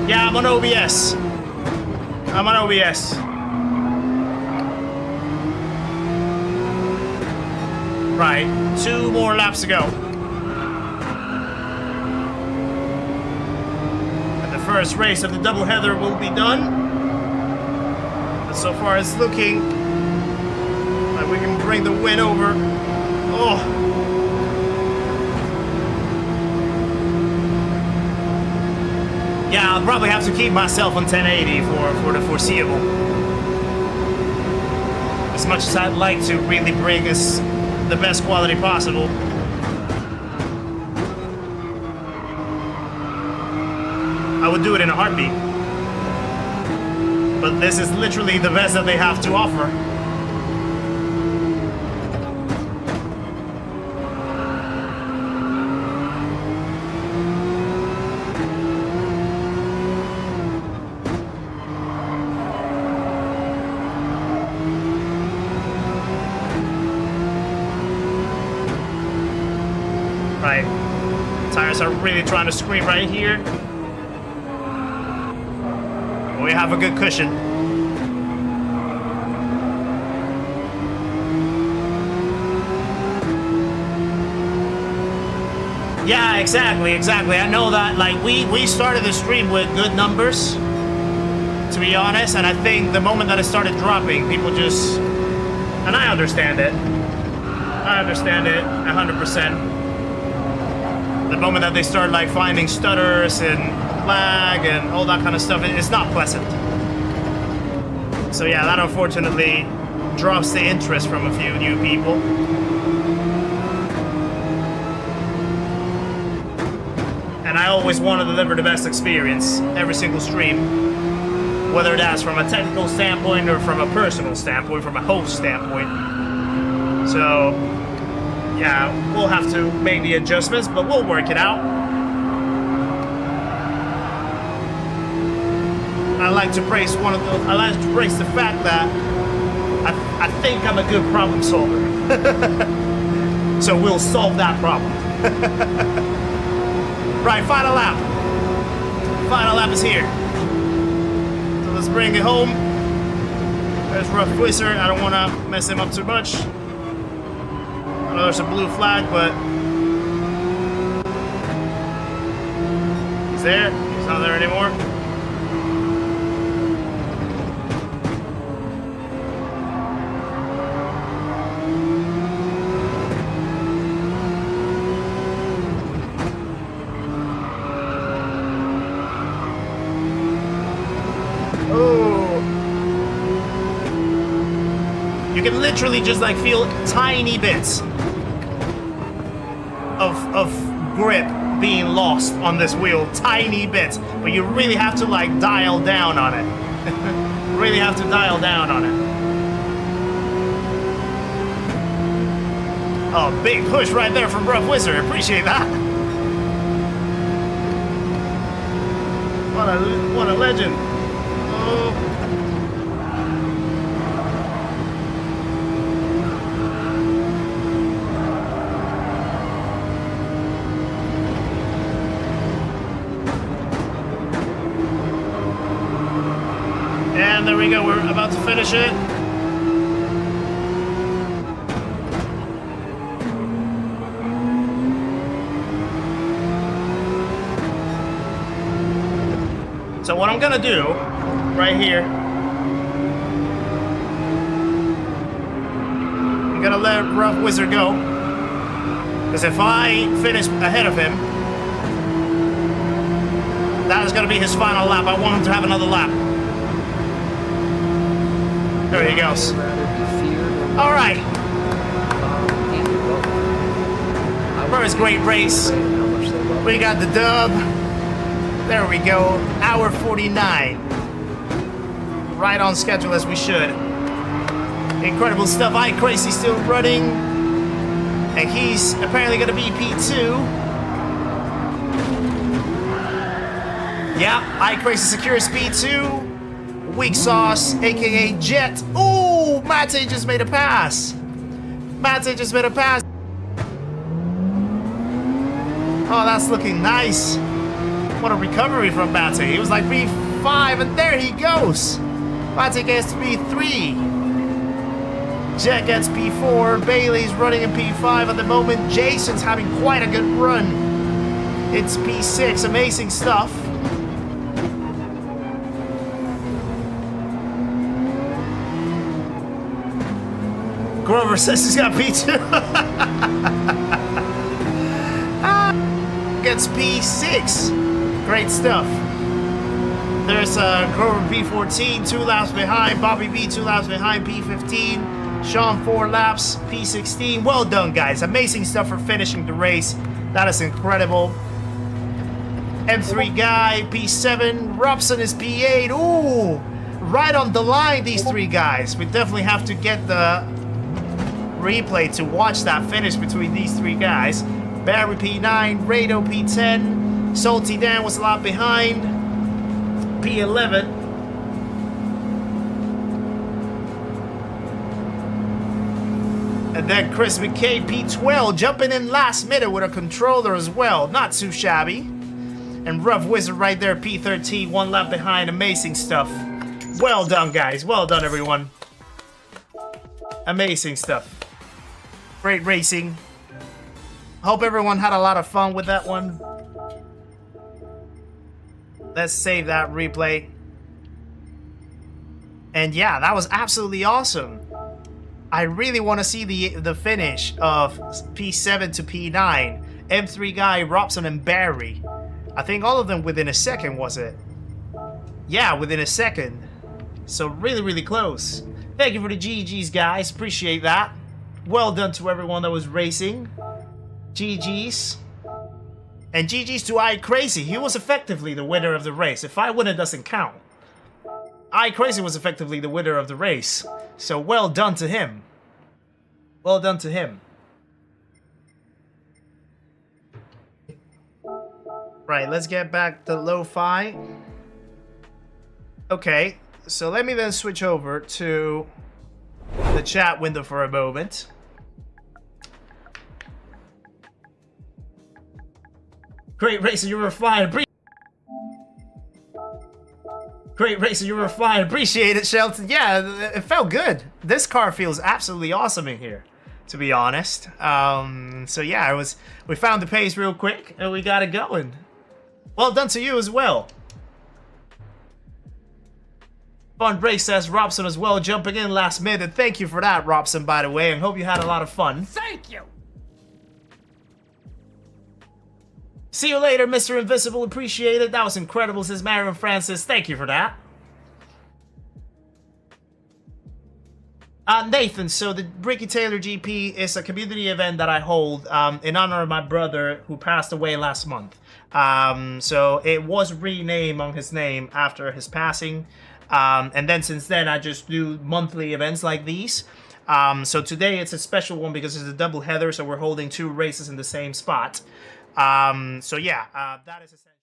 Yeah, I'm on OBS. I'm on OBS. Right, 2 more laps to go. And the first race of the doubleheader will be done. And so far it's looking like we can bring the win over. Oh. Yeah, I'll probably have to keep myself on 1080 for the foreseeable. As much as I'd like to really bring us the best quality possible. I would do it in a heartbeat. But this is literally the best that they have to offer. Right. Tires are really trying to scream right here. We have a good cushion. Yeah, exactly. I know that, like, we started the stream with good numbers, to be honest, and I think the moment that it started dropping, people just... And I understand it. I understand it 100%. The moment that they start, like, finding stutters and lag and all that kind of stuff, it's not pleasant. So yeah, that unfortunately drops the interest from a few new people. And I always want to deliver the best experience every single stream, whether that's from a technical standpoint or from a personal standpoint, from a host standpoint. So yeah, we'll have to make the adjustments, but we'll work it out. I like to praise the fact that I think I'm a good problem solver. So we'll solve that problem. Right, final lap. Final lap is here. So let's bring it home. There's Rough Wizard. I don't want to mess him up too much. I know there's a blue flag, but he's there. He's not there anymore. You can literally just like feel tiny bits of grip being lost on this wheel, tiny bits, but you really have to like dial down on it. Really have to dial down on it. Oh, big push right there from Rough Wizard. Appreciate that. What a legend. Oh. And there we go, we're about to finish it. So what I'm gonna do, right here, I'm gonna let Rough Wizard go. Because if I finish ahead of him, that is gonna be his final lap. I want him to have another lap. There he goes. All right. First great race. We got the dub. There we go. Hour 49. Right on schedule as we should. Incredible stuff. iCrazy still running. And he's apparently going to be P2. Yeah, iCrazy secures P2. Weak Sauce, aka Jet. Ooh, Mate just made a pass. Mate just made a pass. Oh, that's looking nice. What a recovery from Mate. He was like P5, and there he goes. Mate gets P3. Jet gets P4. Bailey's running in P5 at the moment. Jason's having quite a good run. It's P6. Amazing stuff. Grover says he's got P2. Gets P6. Great stuff. There's Grover P14, 2 laps behind. Bobby B, 2 laps behind, P15. Sean, 4 laps, P16. Well done, guys. Amazing stuff for finishing the race. That is incredible. M3 Guy, P7. Robson is P8. Ooh. right on the line, these three guys. We definitely have to get the replay to watch that finish between these three guys. Barry P9, Rado P10, Salty Dan was a lot behind, P11. And then Chris McKay, P12, jumping in last minute with a controller as well. Not too shabby. And Rough Wizard right there, P13, 1 lap behind. Amazing stuff. Well done, guys. Well done, everyone. Amazing stuff. Great racing. Hope everyone had a lot of fun with that one. Let's save that replay. And yeah, that was absolutely awesome. I really want to see the finish of P7 to P9. M3 guy, Robson, and Barry. I think all of them within a second, was it? Yeah, within a second. So really, really close. Thank you for the GG's, guys. Appreciate that. Well done to everyone that was racing. GG's. And GG's to iCrazy. He was effectively the winner of the race. If I win, it doesn't count. iCrazy was effectively the winner of the race. So well done to him. Well done to him. Right, let's get back to lo-fi. Okay, so let me then switch over to the chat window for a moment. Great racer, you were flying. Great racer, you were flying. Appreciate it, Shelton. Yeah, it felt good. This car feels absolutely awesome in here, to be honest. So yeah, we found the pace real quick and we got it going. Well done to you as well. Fun race, says Robson as well, jumping in last minute. Thank you for that, Robson, by the way, and hope you had a lot of fun. Thank you. See you later, Mr. Invisible. Appreciate it. That was incredible, says Marion Francis. Thank you for that. Nathan, so the Ricky Taylor GP is a community event that I hold in honor of my brother who passed away last month. So it was renamed on his name after his passing. And then since then, I just do monthly events like these. So today it's a special one because it's a double header, so we're holding 2 races in the same spot. So yeah, that is essentially